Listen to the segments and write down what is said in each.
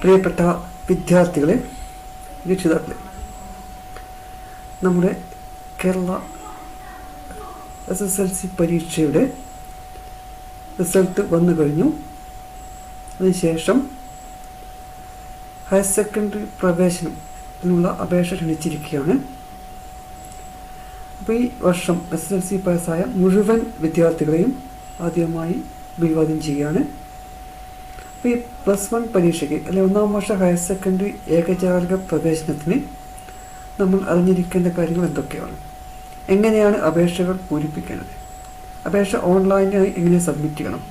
പ്രിയപ്പെട്ട വിദ്യാർത്ഥികളെ, രക്ഷിതാക്കളെ, നമ്മുടെ കേരള SSLC പരീക്ഷയുടെ റിസൾട്ട് വന്നു കഴിഞ്ഞു. അതിനുശേഷം ഹയർ സെക്കൻഡറി പ്രവേശനത്തിനുള്ള അപേക്ഷ ക്ഷണിച്ചിരിക്കുകയാണ്. അപ്പോൾ ഈ വർഷം SSLC പാസ്സായ മുഴുവൻ വിദ്യാർത്ഥികളെയും ആദ്യമായി അഭിവാദ്യം ചെയ്യുകയാണ്. അപ്പോൾ ഈ +1 പരീക്ഷയ്ക്ക് അല്ലെങ്കിൽ 1ാം വർഷ ഹയർ സെക്കൻഡറി ഏകജാലക പ്രവേശനത്തിന് നമ്മൾ അറിഞ്ഞിരിക്കേണ്ട കാര്യങ്ങൾ എന്തൊക്കെയാണ്? എങ്ങനെയാണ് അപേക്ഷകൾ പൂരിപ്പിക്കേണ്ടത്? അപേക്ഷ ഓൺലൈനായി എങ്ങനെ സബ്മിറ്റ് ചെയ്യണം?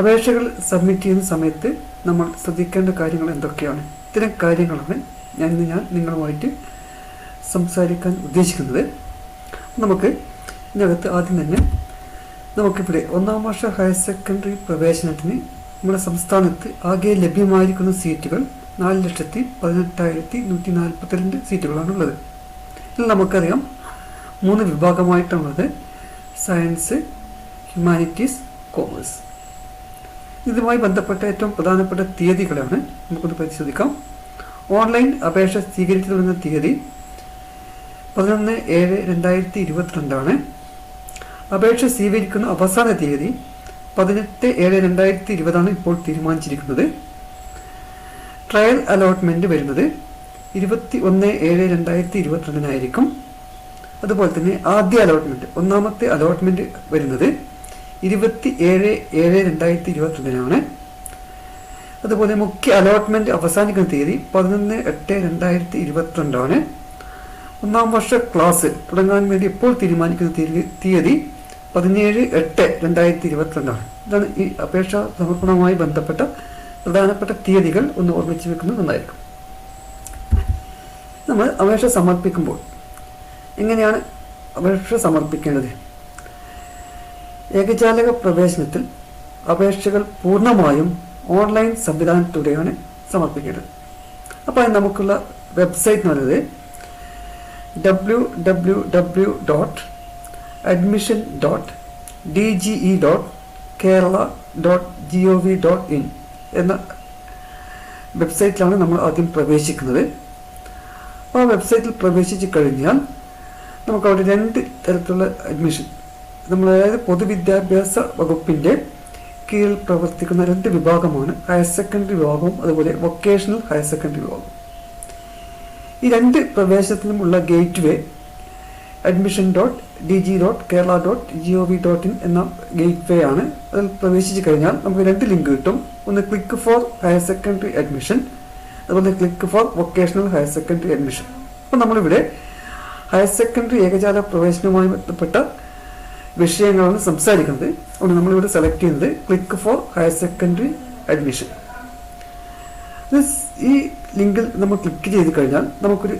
അപേക്ഷകൾ സബ്മിറ്റ് ചെയ്യുന്ന സമയത്ത് നമ്മൾ ശ്രദ്ധിക്കേണ്ട കാര്യങ്ങൾ എന്തൊക്കെയാണ്? ഇത്തരം കാര്യങ്ങളാണ് ഞാൻ നിങ്ങളുമായിട്ട് സംസാരിക്കാൻ ഉദ്ദേശിക്കുന്നത്. നമുക്ക് ഇതിനകത്ത് ആദ്യം തന്നെ നമുക്കിവിടെ 1ാം വർഷ ഹയർ സെക്കൻഡറി പ്രവേശനത്തിന് നമ്മുടെ സംസ്ഥാനത്ത് ആകെ ലഭ്യമായിരിക്കുന്ന സീറ്റുകൾ 4,18,142 സീറ്റുകളാണുള്ളത്. ഇതിൽ നമുക്കറിയാം 3 വിഭാഗമായിട്ടുള്ളത്: സയൻസ്, ഹ്യൂമാനിറ്റീസ്, കോമേഴ്സ്. ഇതുമായി ബന്ധപ്പെട്ട ഏറ്റവും പ്രധാനപ്പെട്ട തീയതികളാണ് നമുക്കൊന്ന് പരിശോധിക്കാം. ഓൺലൈൻ അപേക്ഷ സ്വീകരിച്ചു തുടങ്ങുന്ന തീയതി 11/7/2022 അപേക്ഷ സ്വീകരിക്കുന്ന അവസാന തീയതി 18/7/2020 ഇപ്പോൾ തീരുമാനിച്ചിരിക്കുന്നത്. ട്രയൽ അലോട്ട്മെന്റ് വരുന്നത് 21/7/2022 അതുപോലെ തന്നെ ആദ്യ അലോട്ട്മെന്റ്, 1ാമത്തെ അലോട്ട്മെന്റ് വരുന്നത് 27/7/2022 അതുപോലെ മുഖ്യ അലോട്ട്മെന്റ് അവസാനിക്കുന്ന തീയതി 11/8/2022 1ാം വർഷ ക്ലാസ് തുടങ്ങാൻ വേണ്ടി ഇപ്പോൾ തീരുമാനിക്കുന്ന തീയതി 17/8/2022. ഇതാണ് ഈ അപേക്ഷാ സമർപ്പണവുമായി ബന്ധപ്പെട്ട പ്രധാനപ്പെട്ട തീയതികൾ. ഒന്ന് ഓർമ്മിച്ച് വെക്കുന്നത് നന്നായിരിക്കും. നമ്മൾ അപേക്ഷ സമർപ്പിക്കുമ്പോൾ എങ്ങനെയാണ് അപേക്ഷ സമർപ്പിക്കേണ്ടത്? ഏകജാലക പ്രവേശനത്തിൽ അപേക്ഷകൾ പൂർണ്ണമായും ഓൺലൈൻ സംവിധാനത്തിലൂടെയാണ് സമർപ്പിക്കേണ്ടത്. അപ്പോൾ നമുക്കുള്ള വെബ്സൈറ്റ് എന്ന് പറയുന്നത് www.admission.dge.kerala.gov.in എന്ന വെബ്സൈറ്റിലാണ് നമ്മൾ ആദ്യം പ്രവേശിക്കുന്നത്. ആ വെബ്സൈറ്റിൽ പ്രവേശിച്ചു കഴിഞ്ഞാൽ നമുക്ക് അവിടെ 2 തരത്തിലുള്ള അഡ്മിഷൻ, അതായത് പൊതുവിദ്യാഭ്യാസ വകുപ്പിൻ്റെ കീഴിൽ പ്രവർത്തിക്കുന്ന 2 വിഭാഗമാണ്: ഹയർ സെക്കൻഡറി വിഭാഗവും അതുപോലെ വൊക്കേഷണൽ ഹയർ സെക്കൻഡറി വിഭാഗം. ഈ 2 പ്രവേശനത്തിനുമുള്ള ഗേറ്റ് വേ admission.dg.kerala.gov.in എന്ന ഗേറ്റ് വേ ആണ്. അതിൽ പ്രവേശിച്ചു കഴിഞ്ഞാൽ നമുക്ക് 2 ലിങ്ക് കിട്ടും. ഒന്ന് click for higher secondary admission, അതുപോലെ click for vocational higher secondary admission. അപ്പോൾ നമ്മളിവിടെ ഹയർ സെക്കൻഡറി ഏകജാല പ്രവേശനവുമായി ബന്ധപ്പെട്ട വിഷയങ്ങളാണ് സംസാരിക്കുന്നത്. അതുകൊണ്ട് നമ്മളിവിടെ സെലക്ട് ചെയ്യുന്നത് click for higher secondary admission. ഈ ലിങ്കിൽ നമ്മൾ ക്ലിക്ക് ചെയ്ത് കഴിഞ്ഞാൽ നമുക്കൊരു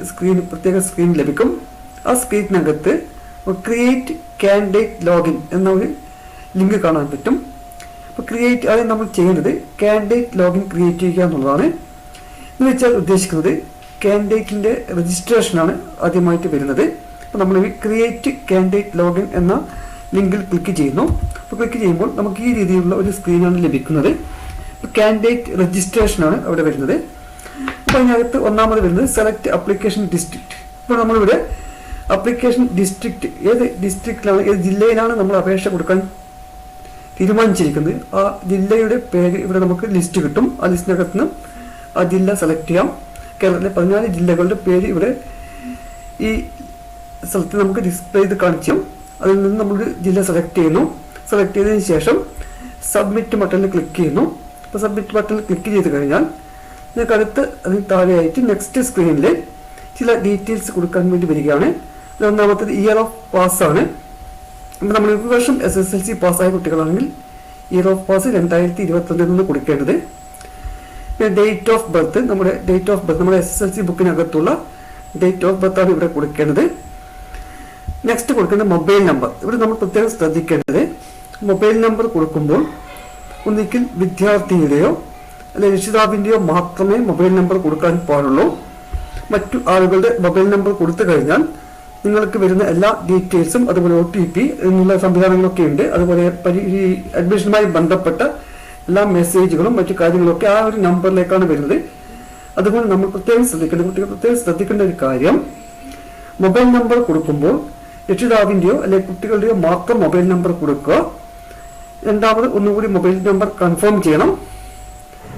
പ്രത്യേക സ്ക്രീൻ ലഭിക്കും. ആ സ്ക്രീനിനകത്ത് ക്രിയേറ്റ് കാൻഡിഡേറ്റ് ലോഗിൻ എന്ന ഒരു ലിങ്ക് കാണാൻ പറ്റും. അപ്പോൾ ആദ്യം നമ്മൾ ചെയ്യുന്നത് കാൻഡിഡേറ്റ് ലോഗിൻ ക്രിയേറ്റ് ചെയ്യുക എന്നുള്ളതാണ്. എന്ന് വെച്ചാൽ ഉദ്ദേശിക്കുന്നത് കാൻഡിഡേറ്റിൻ്റെ രജിസ്ട്രേഷനാണ് ആദ്യമായിട്ട് വരുന്നത്. അപ്പോൾ നമ്മൾ ക്രിയേറ്റ് കാൻഡിഡേറ്റ് ലോഗിൻ എന്ന ലിങ്കിൽ ക്ലിക്ക് ചെയ്യുന്നു. അപ്പോൾ ക്ലിക്ക് ചെയ്യുമ്പോൾ നമുക്ക് ഈ രീതിയിലുള്ള ഒരു സ്ക്രീനാണ് ലഭിക്കുന്നത്. ഇപ്പോൾ കാൻഡിഡേറ്റ് രജിസ്ട്രേഷനാണ് അവിടെ വരുന്നത്. അപ്പോൾ അതിനകത്ത് ഒന്നാമത് വരുന്നത് സെലക്ട് ആപ്ലിക്കേഷൻ ഡിസ്ട്രിക്റ്റ്. ഇപ്പോൾ നമ്മളിവിടെ ആപ്ലിക്കേഷൻ ഡിസ്ട്രിക്റ്റ്, ഏത് ഡിസ്ട്രിക്റ്റിലാണ്, ഏത് ജില്ലയിലാണ് നമ്മൾ അപേക്ഷ കൊടുക്കാൻ തീരുമാനിച്ചിരിക്കുന്നത് ആ ജില്ലയുടെ പേര് ഇവിടെ നമുക്ക് ലിസ്റ്റ് കിട്ടും. ആ ലിസ്റ്റിനകത്ത് നിന്ന് ആ ജില്ല സെലക്ട് ചെയ്യാം. കേരളത്തിലെ 14 ജില്ലകളുടെ പേര് ഇവിടെ ഈ സ്ഥലത്ത് നമുക്ക് ഡിസ്പ്ലേ ചെയ്ത് കാണിച്ചു. അതിൽ നിന്ന് നമ്മൾ ജില്ല സെലക്ട് ചെയ്യുന്നു. സെലക്ട് ചെയ്തതിന് ശേഷം സബ്മിറ്റ് ബട്ടണിൽ ക്ലിക്ക് ചെയ്യുന്നു. അപ്പോൾ സബ്മിറ്റ് ബട്ടണിൽ ക്ലിക്ക് ചെയ്ത് കഴിഞ്ഞാൽ നിങ്ങൾക്ക് അതിന് താഴെയായിട്ട് നെക്സ്റ്റ് സ്ക്രീനിൽ ചില ഡീറ്റെയിൽസ് കൊടുക്കാൻ വേണ്ടി വരികയാണ്. ഒന്നാമത്തേത് ഇയർ ഓഫ് പാസ്സാണ്. അപ്പോൾ നമ്മൾ ഈ വർഷം SSLC പാസ്സായ കുട്ടികളാണെങ്കിൽ ഇയർ ഓഫ് പാസ് 2021 കൊടുക്കേണ്ടത്. പിന്നെ ഡേറ്റ് ഓഫ് ബർത്ത്, നമ്മുടെ SSLC ബുക്കിനകത്തുള്ള ഡേറ്റ് ഓഫ് ബർത്ത് ആണ് ഇവിടെ കൊടുക്കേണ്ടത്. നെക്സ്റ്റ് കൊടുക്കേണ്ടത് മൊബൈൽ നമ്പർ. ഇവിടെ നമ്മൾ പ്രത്യേകം ശ്രദ്ധിക്കേണ്ടത്, മൊബൈൽ നമ്പർ കൊടുക്കുമ്പോൾ ഒന്നിക്കൽ വിദ്യാർത്ഥിയുടെയോ അല്ലെങ്കിൽ രക്ഷിതാവിൻ്റെയോ മാത്രമേ മൊബൈൽ നമ്പർ കൊടുക്കാൻ പാടുള്ളൂ. മറ്റു ആളുകളുടെ മൊബൈൽ നമ്പർ കൊടുത്തു കഴിഞ്ഞാൽ നിങ്ങൾക്ക് വരുന്ന എല്ലാ ഡീറ്റെയിൽസും അതുപോലെ OTP എന്നുള്ള സംവിധാനങ്ങളൊക്കെ ഉണ്ട്. അതുപോലെ ഈ അഡ്മിഷനുമായി ബന്ധപ്പെട്ട എല്ലാ മെസ്സേജുകളും മറ്റു കാര്യങ്ങളൊക്കെ ആ ഒരു നമ്പറിലേക്കാണ് വരുന്നത്. അതുകൊണ്ട് നമ്മൾ പ്രത്യേകം ശ്രദ്ധിക്കേണ്ട ഒരു കാര്യം, മൊബൈൽ നമ്പർ കൊടുക്കുമ്പോൾ രക്ഷിതാവിൻ്റെയോ അല്ലെങ്കിൽ കുട്ടികളുടെയോ മാത്രം മൊബൈൽ നമ്പർ കൊടുക്കുക. രണ്ടാമത് ഒന്നുകൂടി മൊബൈൽ നമ്പർ കൺഫേം ചെയ്യണം.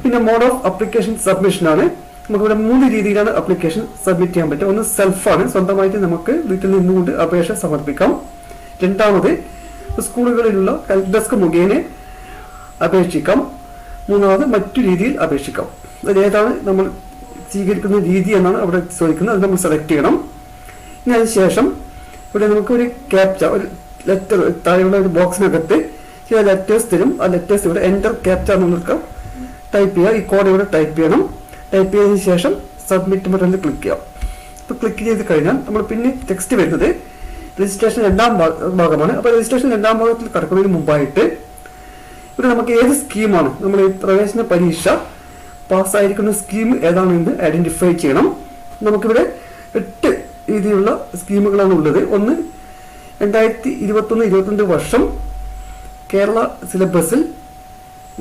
പിന്നെ മോഡ് ഓഫ് അപ്ലിക്കേഷൻ സബ്മിഷൻ ആണ്. നമുക്കിവിടെ 3 രീതിയിലാണ് അപ്ലിക്കേഷൻ സബ്മിറ്റ് ചെയ്യാൻ പറ്റുക. ഒന്ന് സെൽഫാണ്, സ്വന്തമായിട്ട് നമുക്ക് വീട്ടിൽ നിന്നുകൊണ്ട് അപേക്ഷ സമർപ്പിക്കാം. രണ്ടാമത് സ്കൂളുകളിലുള്ള ഹെൽപ്പ് ഡെസ്ക് മുഖേന അപേക്ഷിക്കാം. മൂന്നാമത് മറ്റു രീതിയിൽ അപേക്ഷിക്കാം. അതിലേതാണ് നമ്മൾ സ്വീകരിക്കുന്ന രീതി എന്നാണ് അവിടെ ചോദിക്കുന്നത്. അത് നമ്മൾ സെലക്ട് ചെയ്യണം. ഇനി അതിനുശേഷം ഇവിടെ നമുക്ക് ഒരു ക്യാപ്ച, ഒരു ലെറ്റർ താഴെയുള്ള ഒരു ബോക്സിനകത്ത് ചില ലെറ്റേഴ്സ് തരും. ആ ലെറ്റേഴ്സ് ഇവിടെ എൻ്റർ ക്യാപ്ച നമുക്ക് ടൈപ്പ് ചെയ്യുക. ഈ കോഡ് ഇവിടെ ടൈപ്പ് ചെയ്യണം. ടൈപ്പ് ചെയ്തതിനു ശേഷം സബ്മിറ്റ് ബട്ടണിൽ ക്ലിക്ക് ചെയ്യാം. ഇപ്പോൾ ക്ലിക്ക് ചെയ്ത് കഴിഞ്ഞാൽ നമ്മൾ പിന്നെ ടെക്സ്റ്റ് വരുന്നത് രജിസ്ട്രേഷൻ 2ാം ഭാഗമാണ്. അപ്പോൾ രജിസ്ട്രേഷൻ 2ാം ഭാഗത്തിൽ കടക്കുന്നതിന് മുമ്പായിട്ട് ഇവിടെ നമുക്ക് ഏത് സ്കീമാണ്, നമ്മൾ ഈ പ്രവേശന പരീക്ഷ പാസ്സായിരിക്കുന്ന സ്കീം ഏതാണെന്ന് ഐഡന്റിഫൈ ചെയ്യണം. നമുക്കിവിടെ 8 രീതിയിലുള്ള സ്കീമുകളാണ് ഉള്ളത്. ഒന്ന് 2021-22 വർഷം കേരള സിലബസിൽ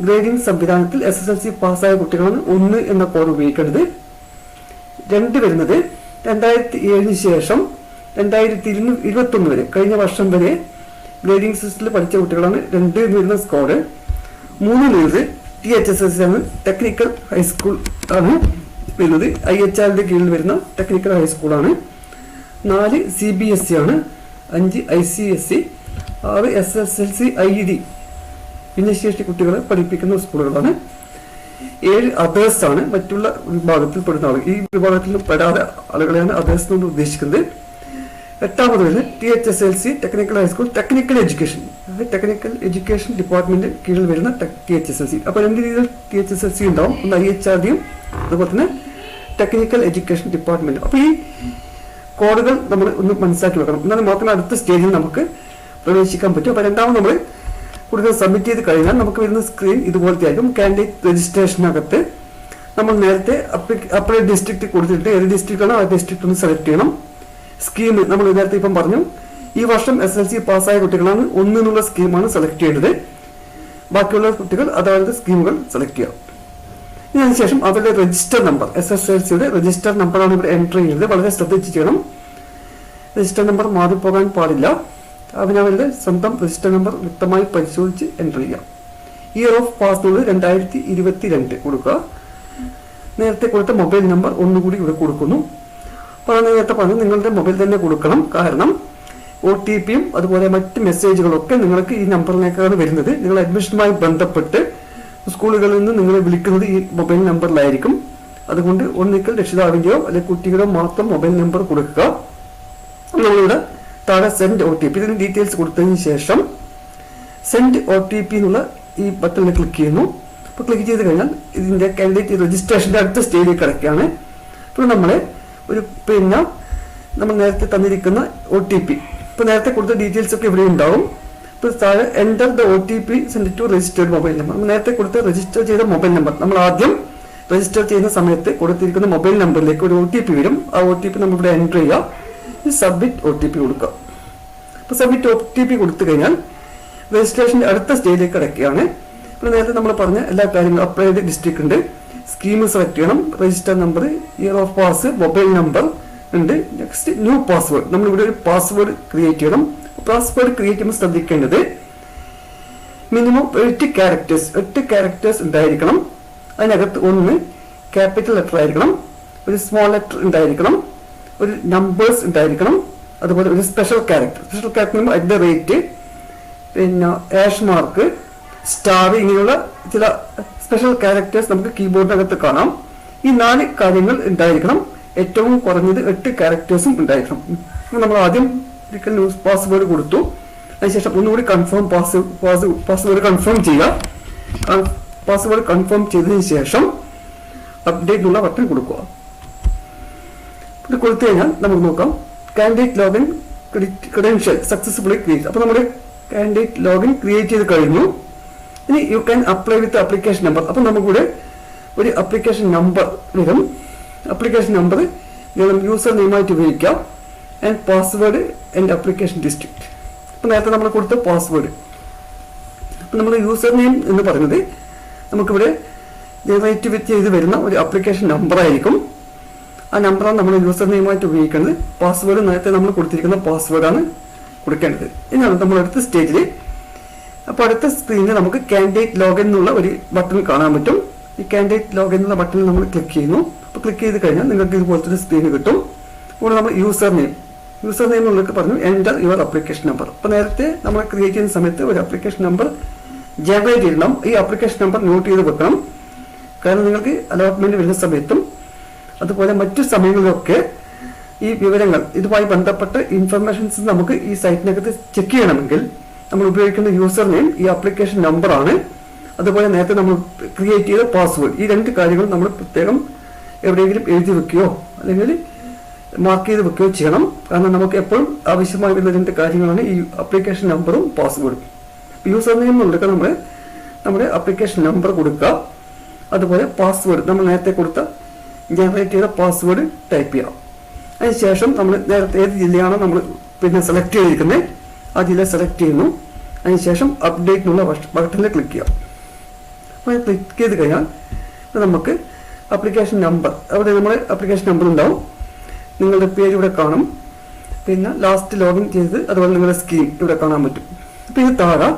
ഗ്രേഡിംഗ് സംവിധാനത്തിൽ SSLC പാസ്സായ കുട്ടികളാണ് 1 എന്ന കോഡ് ഉപയോഗിക്കേണ്ടത്. 2 വരുന്നത് 2007 ശേഷം 2021 വരെ, കഴിഞ്ഞ വർഷം വരെ ഗ്രേഡിംഗ് സിസ്റ്റത്തിൽ പഠിച്ച കുട്ടികളാണ് 2 എന്ന് വരുന്ന കോഡ്. 3 വരുന്നത് THSS ആണ്, ടെക്നിക്കൽ ഹൈസ്കൂൾ ആണ് വരുന്നത്. IHRന്റെ കീഴിൽ വരുന്ന ടെക്നിക്കൽ ഹൈസ്കൂളാണ്. 4 CBSE ആണ്. 5 ICSE. 6 SSLC IED ഭിന്നശേഷി കുട്ടികളെ പഠിപ്പിക്കുന്ന സ്കൂളുകളാണ്. 7 അതേഴ്സ് ആണ്, മറ്റുള്ള വിഭാഗത്തിൽ പെടുന്ന ആളുകൾ. ഈ വിഭാഗത്തിൽ പെടാതെ ആളുകളെയാണ് അതേഴ്സ് കൊണ്ട് ഉദ്ദേശിക്കുന്നത്. 8ാമത് വരുന്നത് THSLC technical high school technical education department കീഴിൽ വരുന്ന THSLC. അപ്പോൾ 2 രീതിയിൽ THSLC ഉണ്ടാവും. ഒന്ന് IHRDയും അതുപോലെ തന്നെ ടെക്നിക്കൽ എഡ്യൂക്കേഷൻ ഡിപ്പാർട്ട്മെന്റ്. അപ്പോൾ ഈ കോഡുകൾ നമ്മൾ ഒന്ന് മനസ്സിലാക്കി വെക്കണം. എന്നാൽ മാത്രമേ അടുത്ത സ്റ്റേജിൽ നമുക്ക് പ്രവേശിക്കാൻ പറ്റും. അപ്പോൾ രണ്ടാമത് നമ്മൾ കൂടുതൽ സബ്മിറ്റ് ചെയ്ത് കഴിഞ്ഞാൽ നമുക്ക് വരുന്ന സ്ക്രീൻ ഇതുപോലത്തെ ആയിരിക്കും. കാൻഡിഡേറ്റ് രജിസ്ട്രേഷനകത്ത് നമ്മൾ നേരത്തെ അപ്ലൈ ഡിസ്ട്രിക്ട് കൊടുത്തിട്ട് ഏത് ഡിസ്ട്രിക്ട് ആണോ ആ ഡിസ്ട്രിക്ട് ഒന്ന് സെലക്ട് ചെയ്യണം. സ്കീം നമ്മൾ നേരത്തെ ഇപ്പം പറഞ്ഞു, ഈ വർഷം SSLC പാസ്സായ കുട്ടികളാണ് 1 എന്നുള്ള സ്കീമാണ് സെലക്ട് ചെയ്യേണ്ടത്. ബാക്കിയുള്ള കുട്ടികൾ അതായത് സ്കീമുകൾ സെലക്ട് ചെയ്യാം. ഇതിനുശേഷം അവരുടെ രജിസ്റ്റർ നമ്പർ, SSLCയുടെ രജിസ്റ്റർ നമ്പറാണ് ഇവിടെ എൻട്രി ചെയ്യുന്നത്. വളരെ ശ്രദ്ധിച്ച് ചെയ്യണം. രജിസ്റ്റർ നമ്പർ മാറിപ്പോകാൻ പാടില്ല. അവനവരുടെ സ്വന്തം രജിസ്റ്റർ നമ്പർ വ്യക്തമായി പരിശോധിച്ച് എൻട്രി ചെയ്യാം. ഇയർ ഓഫ് പാസ് 2022 കൊടുക്കുക. നേരത്തെ കൊടുത്ത മൊബൈൽ നമ്പർ ഒന്നുകൂടി ഇവിടെ കൊടുക്കുന്നു. അപ്പോൾ നേരത്തെ പറഞ്ഞു നിങ്ങളുടെ മൊബൈൽ തന്നെ കൊടുക്കണം. കാരണം OTPയും അതുപോലെ മറ്റ് മെസ്സേജുകളൊക്കെ നിങ്ങൾക്ക് ഈ നമ്പറിലേക്കാണ് വരുന്നത്. നിങ്ങൾ അഡ്മിഷനുമായി ബന്ധപ്പെട്ട് സ്കൂളുകളിൽ നിന്ന് നിങ്ങളെ വിളിക്കുന്നത് ഈ മൊബൈൽ നമ്പറിലായിരിക്കും. അതുകൊണ്ട് ഒന്നിക്കൽ രക്ഷിതാവിൻ്റെയോ അല്ലെങ്കിൽ കുട്ടികളുടെയോ മാത്രം മൊബൈൽ നമ്പർ കൊടുക്കുക. നമ്മളിവിടെ താഴെ സെൻഡ് OTP ഇതിന് ഡീറ്റെയിൽസ് കൊടുത്തതിന് ശേഷം സെൻഡ് OTP എന്നുള്ള ഈ ബട്ടണിൽ ക്ലിക്ക് ചെയ്യുന്നു. അപ്പോൾ ക്ലിക്ക് ചെയ്ത് കഴിഞ്ഞാൽ ഇതിൻ്റെ കാൻഡിഡേറ്റ് രജിസ്ട്രേഷൻ്റെ അടുത്ത സ്റ്റേജിലേക്ക് കിടക്കുകയാണ്. ഇപ്പോൾ നമ്മളെ നമ്മൾ നേരത്തെ തന്നിരിക്കുന്ന OTP, ഇപ്പോൾ നേരത്തെ കൊടുത്ത ഡീറ്റെയിൽസ് ഒക്കെ ഇവിടെ ഉണ്ടാവും. ഇപ്പോൾ താഴെ enter the OTP send to registered mobile number. നേരത്തെ കൊടുത്ത രജിസ്റ്റർ ചെയ്ത മൊബൈൽ നമ്പർ നമ്മൾ ആദ്യം രജിസ്റ്റർ ചെയ്യുന്ന സമയത്ത് കൊടുത്തിരിക്കുന്ന മൊബൈൽ നമ്പറിലേക്ക് ഒരു OTP വരും. ആ OTP നമ്മൾ ഇവിടെ എൻ്റർ ചെയ്യുക. സബ്മിറ്റ് OTP കൊടുക്കുക. അപ്പോൾ സബ്മിറ്റ് OTP കൊടുത്തു കഴിഞ്ഞാൽ രജിസ്ട്രേഷൻ്റെ അടുത്ത സ്റ്റേജിലേക്ക് കിടക്കുകയാണ്. ഇപ്പോൾ നേരത്തെ നമ്മൾ പറഞ്ഞ എല്ലാ കാര്യങ്ങളും അപ്ലൈഡ് ഡിസ്ട്രിക്ട് ഉണ്ട്, സ്കീം സെലക്ട് ചെയ്യണം, register number, year of pass, mobile number ഉണ്ട്. Next new password. നമ്മളിവിടെ ഒരു പാസ്വേഡ് ക്രിയേറ്റ് ചെയ്യണം. പാസ്വേഡ് ക്രിയേറ്റ് ചെയ്യുമ്പോൾ ശ്രദ്ധിക്കേണ്ടത് മിനിമം 8 ക്യാരക്ടേഴ്സ് ഉണ്ടായിരിക്കണം. അതിനകത്ത് 1 ക്യാപിറ്റൽ ലെറ്റർ ആയിരിക്കണം, ഒരു സ്മോൾ ലെറ്റർ ഉണ്ടായിരിക്കണം, ഒരു നമ്പേഴ്സ് ഉണ്ടായിരിക്കണം, അതുപോലെ ഒരു സ്പെഷ്യൽ ക്യാരക്ടർ @ പിന്നെ #, സ്റ്റാർ, ഇങ്ങനെയുള്ള ചില സ്പെഷ്യൽ ക്യാരക്ടേഴ്സ് നമുക്ക് കീബോർഡിനകത്ത് കാണാം. ഈ 4 കാര്യങ്ങൾ ഉണ്ടായിരിക്കണം. ഏറ്റവും കുറഞ്ഞത് 8 ക്യാരക്ടേഴ്സും ഉണ്ടായിരിക്കണം. നമ്മൾ ആദ്യം ഒരിക്കൽ ന്യൂസ് പാസ്വേഡ് കൊടുത്തു. അതിനുശേഷം ഒന്നുകൂടി പാസ്വേഡ് കൺഫേം ചെയ്യുക. പാസ്വേഡ് കൺഫേം ചെയ്തതിനു ശേഷം അപ്ഡേറ്റ് എന്നുള്ള ബട്ടൺ കൊടുക്കുക. ഇത് കൊടുത്തു കഴിഞ്ഞാൽ നമുക്ക് നോക്കാം candidate login credential successfully create. അപ്പോൾ നമ്മുടെ കാൻഡിഡേറ്റ് ലോഗിൻ ക്രിയേറ്റ് ചെയ്ത് കഴിഞ്ഞു. ഇനി you can apply with application number. അപ്പോൾ നമുക്കിവിടെ ഒരു ആപ്ലിക്കേഷൻ നമ്പർ വരും. ആപ്ലിക്കേഷൻ നമ്പർ നിങ്ങൾ യൂസർ നെയിമായിട്ട് ഉപയോഗിക്കാം. And password and application district. അപ്പോൾ നേരത്തെ നമ്മൾ കൊടുത്ത പാസ്വേഡ്. അപ്പോൾ നമ്മൾ യൂസർ നെയിം എന്ന് പറയുന്നത് നമുക്കിവിടെ ജനറേറ്റ് ചെയ്ത് വരുന്ന ഒരു ആപ്ലിക്കേഷൻ നമ്പർ ആയിരിക്കും. ആ നമ്പറാണ് നമ്മൾ യൂസർ നെയിമായിട്ട് ഉപയോഗിക്കുന്നത്. പാസ്വേഡ് നേരത്തെ നമ്മൾ കൊടുത്തിരിക്കുന്ന പാസ്വേഡാണ് കൊടുക്കേണ്ടത്. ഇതാണ് നമ്മൾ അടുത്ത സ്റ്റേജിൽ. അപ്പോൾ അടുത്ത സ്ക്രീനിൽ നമുക്ക് കാൻഡിഡേറ്റ് ലോഗിൻ എന്നുള്ള ഒരു ബട്ടൺ കാണാൻ പറ്റും. ഈ കാൻഡിഡേറ്റ് ലോഗിൻ എന്നുള്ള ബട്ടണിൽ നമ്മൾ ക്ലിക്ക് ചെയ്യുന്നു. അപ്പോൾ ക്ലിക്ക് ചെയ്ത് കഴിഞ്ഞാൽ നിങ്ങൾക്ക് ഇതുപോലത്തെ ഒരു സ്ക്രീൻ കിട്ടും. ഇവിടെ നമ്മൾ യൂസർ നെയിം എന്നുള്ളതൊക്കെ പറഞ്ഞു എൻ്റർ യുവർ ആപ്ലിക്കേഷൻ നമ്പർ. അപ്പോൾ നേരത്തെ നമ്മൾ ക്രിയേറ്റ് ചെയ്യുന്ന സമയത്ത് ഒരു ആപ്ലിക്കേഷൻ നമ്പർ ജനറേറ്റ് ചെയ്യണം. ഈ ആപ്ലിക്കേഷൻ നമ്പർ നോട്ട് ചെയ്ത് വെക്കണം. കാരണം നിങ്ങൾക്ക് അലോട്ട്മെന്റ് വരുന്ന സമയത്തും അതുപോലെ മറ്റു സമയങ്ങളിലൊക്കെ ഈ വിവരങ്ങൾ ഇതുമായി ബന്ധപ്പെട്ട ഇൻഫർമേഷൻസ് നമുക്ക് ഈ സൈറ്റിനകത്ത് ചെക്ക് ചെയ്യണമെങ്കിൽ നമ്മൾ ഉപയോഗിക്കുന്ന യൂസർ നെയിം ഈ ആപ്ലിക്കേഷൻ നമ്പറാണ്. അതുപോലെ നേരത്തെ നമ്മൾ ക്രിയേറ്റ് ചെയ്ത പാസ്വേഡ്, ഈ രണ്ട് കാര്യങ്ങൾ നമ്മൾ പ്രത്യേകം എവിടെയെങ്കിലും എഴുതി വെക്കുകയോ അല്ലെങ്കിൽ മാർക്ക് ചെയ്ത് വെക്കുകയോ ചെയ്യണം. കാരണം നമുക്ക് എപ്പോഴും ആവശ്യമായി വരുന്ന രണ്ട് കാര്യങ്ങളാണ് ഈ ആപ്ലിക്കേഷൻ നമ്പറും പാസ്വേഡും. യൂസർ നെയിം എന്നുള്ളത് നമ്മൾ നമ്മുടെ ആപ്ലിക്കേഷൻ നമ്പർ കൊടുക്കുക. അതുപോലെ പാസ്വേഡ് നമ്മൾ നേരത്തെ കൊടുത്ത ജനറേറ്റ് ചെയ്ത പാസ്വേഡ് ടൈപ്പ് ചെയ്യാം. അതിനുശേഷം നമ്മൾ നേരത്തെ ഏത് ജില്ലയാണോ നമ്മൾ സെലക്ട് ചെയ്തിരിക്കുന്നത് ആ ജില്ല സെലക്ട് ചെയ്യുന്നു. അതിനുശേഷം അപ്ഡേറ്റ് എന്നുള്ള ബട്ടണിൽ ക്ലിക്ക് ചെയ്യാം. അപ്പോൾ ക്ലിക്ക് ചെയ്ത് കഴിഞ്ഞാൽ നമുക്ക് ആപ്ലിക്കേഷൻ നമ്പർ, അവിടെ നമ്മുടെ ആപ്ലിക്കേഷൻ നമ്പർ ഉണ്ടാവും. നിങ്ങളുടെ പേര് ഇവിടെ കാണും. പിന്നെ ലാസ്റ്റ് ലോഗിൻ ചെയ്ത് അതുപോലെ നിങ്ങളുടെ സ്കീം ഇവിടെ കാണാൻ പറ്റും. അപ്പോൾ ഇത് താഴെ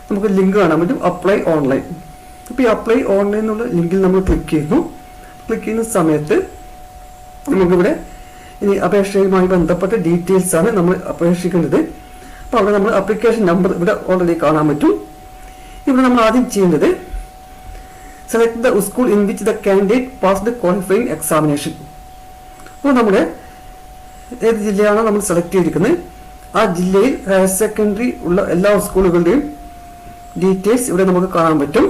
നമുക്ക് ലിങ്ക് കാണാൻ പറ്റും, അപ്ലൈ ഓൺലൈൻ. അപ്പോൾ ഈ അപ്ലൈ ഓൺലൈൻ എന്നുള്ള ലിങ്കിൽ നമ്മൾ ക്ലിക്ക് ചെയ്യുന്നു. ക്ലിക്ക് ചെയ്യുന്ന സമയത്ത് നമുക്കിവിടെ ഇനി അപേക്ഷയുമായി ബന്ധപ്പെട്ട ഡീറ്റെയിൽസ് ആണ് നമ്മൾ അപേക്ഷിക്കേണ്ടത്. അപ്പോൾ അവിടെ നമ്മൾ ആപ്ലിക്കേഷൻ നമ്പർ ഇവിടെ ഓൾറെഡി കാണാൻ പറ്റും. ഇവിടെ നമ്മൾ ആദ്യം ചെയ്യേണ്ടത് select the school in which the candidate passed qualifying examination. അപ്പോൾ നമ്മുടെ ഏത് ജില്ലയാണോ നമ്മൾ സെലക്ട് ചെയ്തിരിക്കുന്നത് ആ ജില്ലയിൽ ഹയർ സെക്കൻഡറി ഉള്ള എല്ലാ സ്കൂളുകളുടെയും ഡീറ്റെയിൽസ് ഇവിടെ നമുക്ക് കാണാൻ പറ്റും.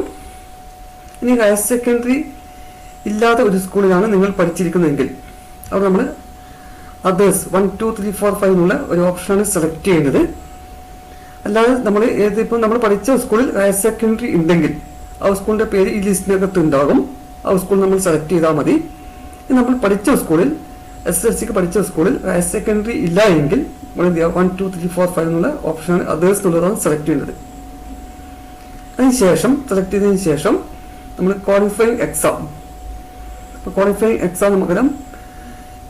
ഇനി ഹയർ സെക്കൻഡറി ഇല്ലാത്ത ഒരു സ്കൂളിലാണ് നിങ്ങൾ പഠിച്ചിരിക്കുന്നതെങ്കിൽ അവിടെ നമ്മൾ അതേഴ്സ് 1, 2, 3, 4, 5 എന്നുള്ള ഒരു ഓപ്ഷനാണ് സെലക്ട് ചെയ്യുന്നത്. അല്ലാതെ നമ്മൾ ഏതിപ്പോൾ നമ്മൾ പഠിച്ച സ്കൂളിൽ ഹയർ സെക്കൻഡറി ഉണ്ടെങ്കിൽ ആ സ്കൂളിന്റെ പേര് ഈ ലിസ്റ്റിനകത്ത് ഉണ്ടാകും. ആ സ്കൂൾ നമ്മൾ സെലക്ട് ചെയ്താൽ മതി. നമ്മൾ പഠിച്ച സ്കൂളിൽ SSLCക്ക് പഠിച്ച സ്കൂളിൽ ഹയർ സെക്കൻഡറി ഇല്ല എങ്കിൽ നമ്മൾ 1, 2, 3, 4, 5 എന്നുള്ള ഓപ്ഷനാണ് അതേഴ്സ് എന്നുള്ളതാണ് സെലക്ട് ചെയ്യുന്നത്. അതിനുശേഷം സെലക്ട് ചെയ്തതിന് ശേഷം നമ്മൾ ക്വാളിഫയിങ് എക്സാം. അപ്പോൾ ക്വാളിഫയിങ് എക്സാം നമുക്കറിയാം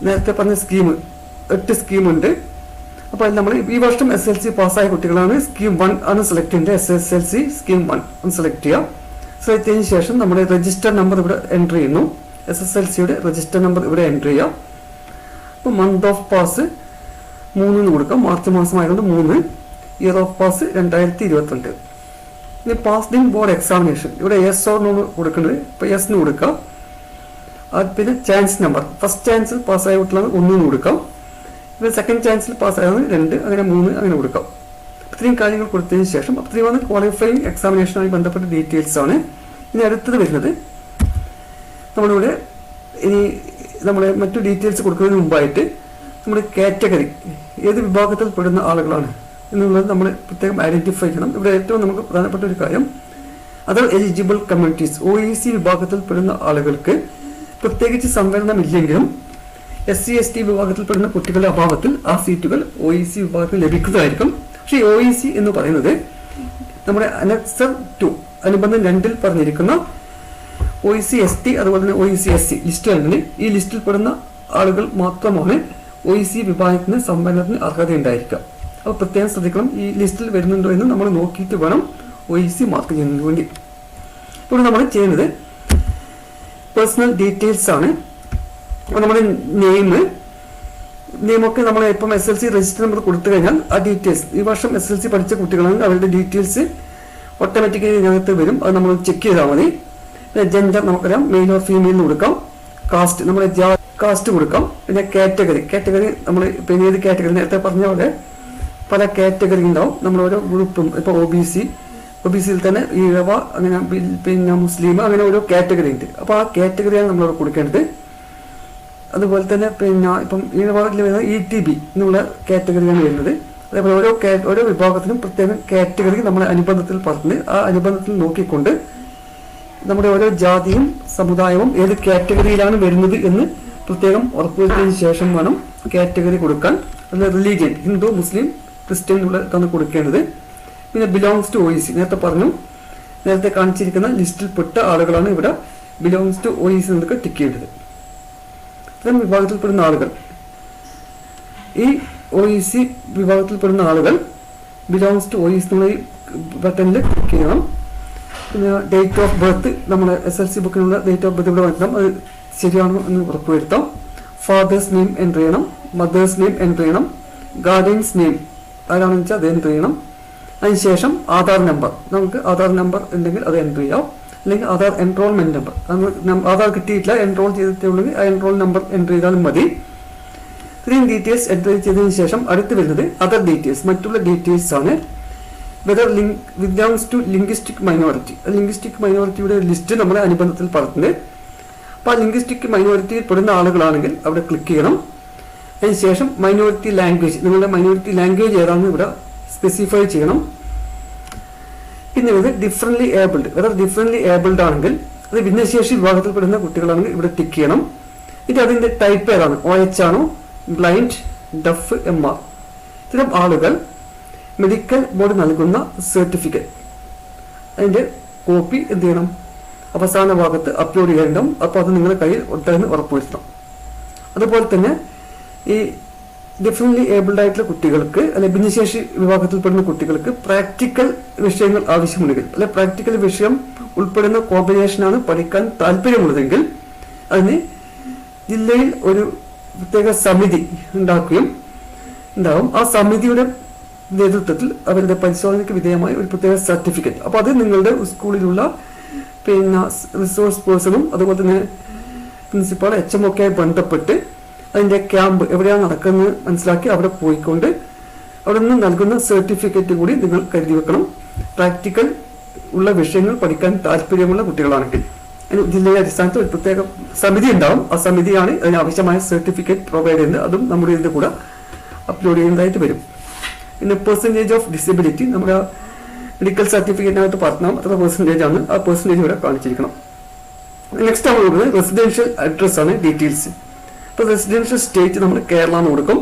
നേരത്തെ പറഞ്ഞ സ്കീം 8 സ്കീമുണ്ട്. അപ്പോൾ അതിൽ നമ്മൾ ഈ വർഷം SSLC പാസ്സായ കുട്ടികളാണ് സ്കീം 1 ആണ് സെലക്ട് ചെയ്യേണ്ടത്. SSLC സ്കീം 1 ആണ് സെലക്ട് ചെയ്യുക. സെലക്ട് ചെയ്തതിന് ശേഷം നമ്മുടെ രജിസ്റ്റർ നമ്പർ ഇവിടെ എൻ്റർ ചെയ്യുന്നു. SSLCയുടെ രജിസ്റ്റർ നമ്പർ ഇവിടെ എൻ്റർ ചെയ്യാം. അപ്പോൾ മന്ത് ഓഫ് പാസ് 3 കൊടുക്കാം, മാർച്ച് മാസമായതുകൊണ്ട് 3. Year of pass 2022. ഇനി പാസ്ഡ് ഇൻ ബോർഡ് എക്സാമിനേഷൻ ഇവിടെ യെസ് ഓർ നോ കൊടുക്കേണ്ടത്. ഇപ്പോൾ യെസ് കൊടുക്കാം. പിന്നെ ചാൻസ് നമ്പർ, ഫസ്റ്റ് ചാൻസിൽ പാസ്സായ കുട്ടികളാണ് 1 കൊടുക്കാം. പിന്നെ സെക്കൻഡ് ചാൻസിൽ പാസ്സായതാണ് 2, അങ്ങനെ 3 അങ്ങനെ കൊടുക്കാം. ഇത്രയും കാര്യങ്ങൾ കൊടുത്തതിന് ശേഷം അത്രയുമാണ് ക്വാളിഫയിങ് എക്സാമിനേഷനുമായി ബന്ധപ്പെട്ട ഡീറ്റെയിൽസ് ആണ്. ഇനി അടുത്തത് വരുന്നത് നമ്മളിവിടെ ഇനി നമ്മുടെ മറ്റു ഡീറ്റെയിൽസ് കൊടുക്കുന്നതിന് മുമ്പായിട്ട് നമ്മുടെ കാറ്റഗറി ഏത് വിഭാഗത്തിൽ പെടുന്ന ആളുകളാണ് എന്നുള്ളത് നമ്മൾ പ്രത്യേകം ഐഡന്റിഫൈ ചെയ്യണം. ഇവിടെ ഏറ്റവും നമുക്ക് പ്രധാനപ്പെട്ട ഒരു കാര്യം അതർ എലിജിബിൾ കമ്മ്യൂണിറ്റീസ് OEC വിഭാഗത്തിൽ പെടുന്ന ആളുകൾക്ക് പ്രത്യേകിച്ച് സംവരണമില്ലെങ്കിലും SC ST വിഭാഗത്തിൽപ്പെടുന്ന കുട്ടികളുടെ അഭാവത്തിൽ ആ സീറ്റുകൾ OEC വിഭാഗത്തിൽ ലഭിക്കുന്നതായിരിക്കും. പക്ഷേ OEC എന്ന് പറയുന്നത് നമ്മുടെ അനക്സർ 2 അനുബന്ധം 2 പറഞ്ഞിരിക്കുന്ന OEC ST അതുപോലെ തന്നെ OEC SC ലിസ്റ്റുകളിൽ ഈ ലിസ്റ്റിൽ പെടുന്ന ആളുകൾ മാത്രമാണ് OEC വിഭാഗത്തിന് സംവരണത്തിന് അർഹത ഉണ്ടായിരിക്കുക. അപ്പോൾ പ്രത്യേകം ശ്രദ്ധിക്കണം, ഈ ലിസ്റ്റിൽ വരുന്നുണ്ടോ എന്ന് നമ്മൾ നോക്കിയിട്ട് വേണം OEC മാർക്ക് ചെയ്യുന്നതിന് വേണ്ടി. ഇപ്പോൾ നമ്മൾ ചെയ്യുന്നത് പേഴ്സണൽ ഡീറ്റെയിൽസ് ആണ്. അപ്പോൾ നമ്മുടെ നെയിമൊക്കെ നമ്മൾ ഇപ്പം SSLC രജിസ്റ്റർ നമ്പർ കൊടുത്തു കഴിഞ്ഞാൽ ആ ഡീറ്റെയിൽസ് ഈ വർഷം SSLC പഠിച്ച കുട്ടികളാണെങ്കിൽ അവരുടെ ഡീറ്റെയിൽസ് ഓട്ടോമാറ്റിക്കലി ഇതിനകത്ത് വരും. അത് നമ്മൾ ചെക്ക് ചെയ്താൽ മതി. പിന്നെ ജെൻഡർ നമുക്കറിയാം, മെയിൽ ഓർ ഫീമെയിൽ എന്ന് കൊടുക്കാം. കാസ്റ്റ് നമ്മൾ കാസ്റ്റ് കൊടുക്കാം. പിന്നെ കാറ്റഗറി നമ്മൾ പിന്നെ ഏത് കാറ്റഗറി നേരത്തെ പറഞ്ഞ പോലെ പല കാറ്റഗറി ഉണ്ടാവും. നമ്മൾ ഓരോ ഗ്രൂപ്പും ഇപ്പോൾ OBCയിൽ തന്നെ ഈഴവ, അങ്ങനെ പിന്നെ മുസ്ലിം, അങ്ങനെ ഓരോ കാറ്റഗറി ഉണ്ട്. അപ്പോൾ ആ കാറ്റഗറിയാണ് നമ്മൾ കൊടുക്കേണ്ടത്. അതുപോലെ തന്നെ പിന്നെ ഇപ്പം ഈഴവയിൽ വരുന്ന ETB എന്നുള്ള കാറ്റഗറിയാണ് വരുന്നത്. അതേപോലെ ഓരോ വിഭാഗത്തിനും പ്രത്യേക കാറ്റഗറി നമ്മുടെ അനുബന്ധത്തിൽ പറഞ്ഞ് ആ അനുബന്ധത്തിൽ നോക്കിക്കൊണ്ട് നമ്മുടെ ഓരോ ജാതിയും സമുദായവും ഏത് കാറ്റഗറിയിലാണ് വരുന്നത് എന്ന് പ്രത്യേകം ഉറപ്പുവരുത്തിയതിനു ശേഷം വേണം കാറ്റഗറി കൊടുക്കാൻ. അതിൽ റിലീജിയൻ ഹിന്ദു, മുസ്ലിം, ക്രിസ്ത്യൻ ഉള്ളതാണ് കൊടുക്കേണ്ടത്. പിന്നെ ബിലോങ്സ് ടു OEC നേരത്തെ പറഞ്ഞു നേരത്തെ കാണിച്ചിരിക്കുന്ന ലിസ്റ്റിൽപ്പെട്ട ആളുകളാണ് ഇവിടെ ബിലോങ്സ് ടു OEC എന്നൊക്കെ ടിക്ക് ചെയ്യേണ്ടത്. ഇത്തരം വിഭാഗത്തിൽപ്പെടുന്ന ആളുകൾ, ഈ OEC വിഭാഗത്തിൽപ്പെടുന്ന ആളുകൾ ബിലോങ്സ് ടു OEC എന്നുള്ള ഈ ബട്ടണിൽ ക്ലിക്ക് ചെയ്യണം. പിന്നെ ഡേറ്റ് ഓഫ് ബർത്ത്, നമ്മുടെ SLC ബുക്കിനുള്ള ഡേറ്റ് ഓഫ് ബർത്ത് ഇവിടെ വരണം, അത് ശരിയാണോ എന്ന് ഉറപ്പുവരുത്താം. ഫാദേഴ്സ് നെയിം എൻ്റർ ചെയ്യണം, മദേഴ്സ് നെയിം എൻ്റർ ചെയ്യണം, ഗാർഡിയൻസ് നെയിം ആരാണെന്ന് വെച്ചാൽ അത് എൻ്റർ ചെയ്യണം. അതിനുശേഷം ആധാർ നമ്പർ, നമുക്ക് ആധാർ നമ്പർ ഉണ്ടെങ്കിൽ അത് എൻ്റർ ചെയ്യാം, അല്ലെങ്കിൽ ആധാർ എൻറോൾമെന്റ് നമ്പർ, ആധാർ കിട്ടിയിട്ടില്ല എൻറോൾ ചെയ്തിട്ടുണ്ടെങ്കിൽ ആ എൻറോൾ നമ്പർ എൻ്റർ ചെയ്താലും മതി. ഇത്രയും ഡീറ്റെയിൽസ് എൻ്റർ ചെയ്തതിനു ശേഷം അടുത്ത് വരുന്നത് അതർ ഡീറ്റെയിൽസ്, മറ്റുള്ള ഡീറ്റെയിൽസ് ആണ്. Whether belongs to linguistic minority, linguistic മൈനോറിറ്റിയുടെ ലിസ്റ്റ് നമ്മുടെ അനുബന്ധത്തിൽ പറഞ്ഞിട്ടുണ്ട്. അപ്പോൾ ആ ലിംഗ്വിസ്റ്റിക് മൈനോറിറ്റിയിൽ പെടുന്ന ആളുകളാണെങ്കിൽ അവിടെ ക്ലിക്ക് ചെയ്യണം. അതിനുശേഷം മൈനോറിറ്റി ലാംഗ്വേജ്, നിങ്ങളുടെ മൈനോറിറ്റി ലാംഗ്വേജ് ഏതാണെന്ന് ഇവിടെ സ്പെസിഫൈ ചെയ്യണം. പിന്നെ ഇത് differently abled, whether differently abled ആണെങ്കിൽ അത് ഭിന്നശേഷി വിഭാഗത്തിൽപ്പെടുന്ന കുട്ടികളാണെങ്കിൽ ഇവിടെ ടിക്ക് ചെയ്യണം. ഇത് അതിൻ്റെ ടൈപ്പ് ഏതാണ്, OH ആണോ, ബ്ലൈൻഡ്, ഡഫ്, MR. ഇത്തരം ആളുകൾ മെഡിക്കൽ ബോർഡ് നൽകുന്ന സർട്ടിഫിക്കറ്റ് അതിൻ്റെ കോപ്പി എന്ത് ചെയ്യണം, അവസാന ഭാഗത്ത് അപ്ലോഡ് ചെയ്യണം. അപ്പോൾ അത് നിങ്ങളുടെ കയ്യിൽ ഉണ്ടെന്ന് ഉറപ്പുവരുത്തണം. അതുപോലെ തന്നെ ഈ ഡിഫറൻ്റ്ലി ഏബിൾഡ് ആയിട്ടുള്ള കുട്ടികൾക്ക് അല്ലെങ്കിൽ ഭിന്നശേഷി വിഭാഗത്തിൽപ്പെടുന്ന കുട്ടികൾക്ക് പ്രാക്ടിക്കൽ വിഷയങ്ങൾ ആവശ്യമുണ്ടെങ്കിൽ, അല്ലെ പ്രാക്ടിക്കൽ വിഷയം ഉൾപ്പെടുന്ന കോമ്പിനേഷനാണ് പഠിക്കാൻ താല്പര്യമുള്ളതെങ്കിൽ അതിന് ജില്ലയിൽ ഒരു പ്രത്യേക സമിതി ഉണ്ടാവും. ആ സമിതിയുടെ നേതൃത്വത്തിൽ അവരുടെ പരിശോധനയ്ക്ക് വിധേയമായ ഒരു പ്രത്യേക സർട്ടിഫിക്കറ്റ്, അപ്പോൾ അത് നിങ്ങളുടെ സ്കൂളിലുള്ള പിന്നെ റിസോഴ്സ് പേഴ്സണും അതുപോലെ തന്നെ പ്രിൻസിപ്പാൾ HM ഒക്കെ ആയി ബന്ധപ്പെട്ട് അതിൻ്റെ ക്യാമ്പ് എവിടെയാണ് നടക്കുന്നത് മനസ്സിലാക്കി അവിടെ പോയിക്കൊണ്ട് അവിടെ നിന്ന് നൽകുന്ന സർട്ടിഫിക്കറ്റ് കൂടി നിങ്ങൾ കരുതി വെക്കണം. പ്രാക്ടിക്കൽ ഉള്ള വിഷയങ്ങൾ പഠിക്കാൻ താല്പര്യമുള്ള കുട്ടികളാണെങ്കിൽ ജില്ലയുടെ അടിസ്ഥാനത്തിൽ ഒരു പ്രത്യേക സമിതി ഉണ്ടാവും. ആ സമിതിയാണ് അതിനാവശ്യമായ സർട്ടിഫിക്കറ്റ് പ്രൊവൈഡ് ചെയ്യുന്നത്. അതും നമ്മുടെ ഇതിൻ്റെ കൂടെ അപ്ലോഡ് ചെയ്യുന്നതായിട്ട് വരും. പിന്നെ പെർസെൻറ്റേജ് ഓഫ് ഡിസബിലിറ്റി, നമ്മുടെ മെഡിക്കൽ സർട്ടിഫിക്കറ്റിനകത്ത് പറഞ്ഞാൽ അത്ര പെർസെൻറ്റേജ് ആണ്, ആ പെർസെൻറ്റേജ് ഇവിടെ കാണിച്ചിരിക്കണം. നെക്സ്റ്റ് നമ്മൾ കൊടുക്കുന്നത് റെസിഡൻഷ്യൽ അഡ്രസ് ആണ്, ഡീറ്റെയിൽസ്. ഇപ്പോൾ റെസിഡൻഷ്യൽ സ്റ്റേറ്റ് നമ്മൾ കേരള എന്ന് കൊടുക്കും.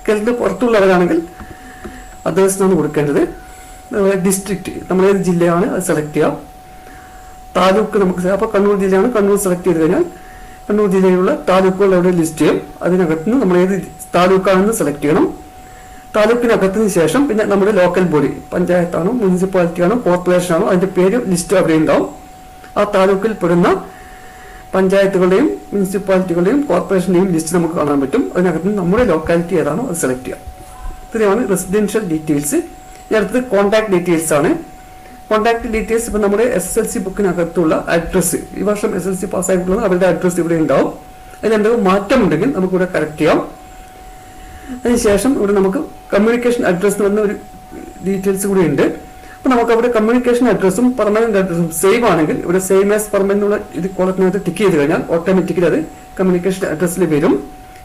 കേരളത്തിന് പുറത്തുള്ളവരാണെങ്കിൽ അതേഴ്സിനാണ് കൊടുക്കേണ്ടത്. അതുപോലെ ഡിസ്ട്രിക്റ്റ് നമ്മൾ ഏത് ജില്ലയാണ് അത് സെലക്ട് ചെയ്യാം. താലൂക്ക് നമുക്ക് അപ്പോൾ കണ്ണൂർ ജില്ലയാണ്, കണ്ണൂർ സെലക്ട് ചെയ്ത് കഴിഞ്ഞാൽ കണ്ണൂർ ജില്ലയിലുള്ള താലൂക്കുകൾ അവിടെ ലിസ്റ്റ് ചെയ്യും. അതിനകത്ത് നിന്ന് നമ്മൾ ഏത് താലൂക്കാണെന്ന് സെലക്ട് ചെയ്യണം. താലൂക്കിനകത്തിന് ശേഷം പിന്നെ നമ്മുടെ ലോക്കൽ ബോഡി, പഞ്ചായത്താണോ മുനിസിപ്പാലിറ്റി ആണോ കോർപ്പറേഷൻ ആണോ അതിന്റെ പേര് ലിസ്റ്റ് അവിടെ ഉണ്ടാവും. ആ താലൂക്കിൽ പെടുന്ന പഞ്ചായത്തുകളുടെയും മുനിസിപ്പാലിറ്റികളുടെയും കോർപ്പറേഷന്റെയും ലിസ്റ്റ് നമുക്ക് കാണാൻ പറ്റും. അതിനകത്ത് നമ്മുടെ ലോക്കാലിറ്റി ഏതാണോ അത് സെലക്ട് ചെയ്യാം. ഇത്രയാണ് റെസിഡൻഷ്യൽ ഡീറ്റെയിൽസ്. അടുത്തത് കോൺടാക്ട് ഡീറ്റെയിൽസ് ആണ്. കോൺടാക്ട് ഡീറ്റെയിൽസ് ഇപ്പം നമ്മുടെ SLC ബുക്കിനകത്തുള്ള അഡ്രസ്സ്, ഈ വർഷം SLC പാസ്സായിട്ടുള്ളത് അവരുടെ അഡ്രസ്സ് ഇവിടെ ഉണ്ടാവും. അതിലെന്തെങ്കിലും മാറ്റമുണ്ടെങ്കിൽ നമുക്കിവിടെ കറക്റ്റ് ചെയ്യാം. അതിനുശേഷം ഇവിടെ നമുക്ക് കമ്മ്യൂണിക്കേഷൻ അഡ്രസ് എന്ന് പറഞ്ഞ ഒരു ഡീറ്റെയിൽസ് കൂടി ഉണ്ട്. അപ്പോൾ നമുക്ക് അവിടെ കമ്മ്യൂണിക്കേഷൻ അഡ്രസ്സും പെർമനന്റ് അഡ്രസ്സും സെയിം ആണെങ്കിൽ ഇവിടെ സെയിം ആസ് പെർമനന്റ് ഉള്ള ഇത് കോളത്തിനകത്ത് ടിക്ക് ചെയ്ത് കഴിഞ്ഞാൽ ഓട്ടോമാറ്റിക്കലി അത് കമ്മ്യൂണിക്കേഷൻ അഡ്രസ്സിൽ വരും.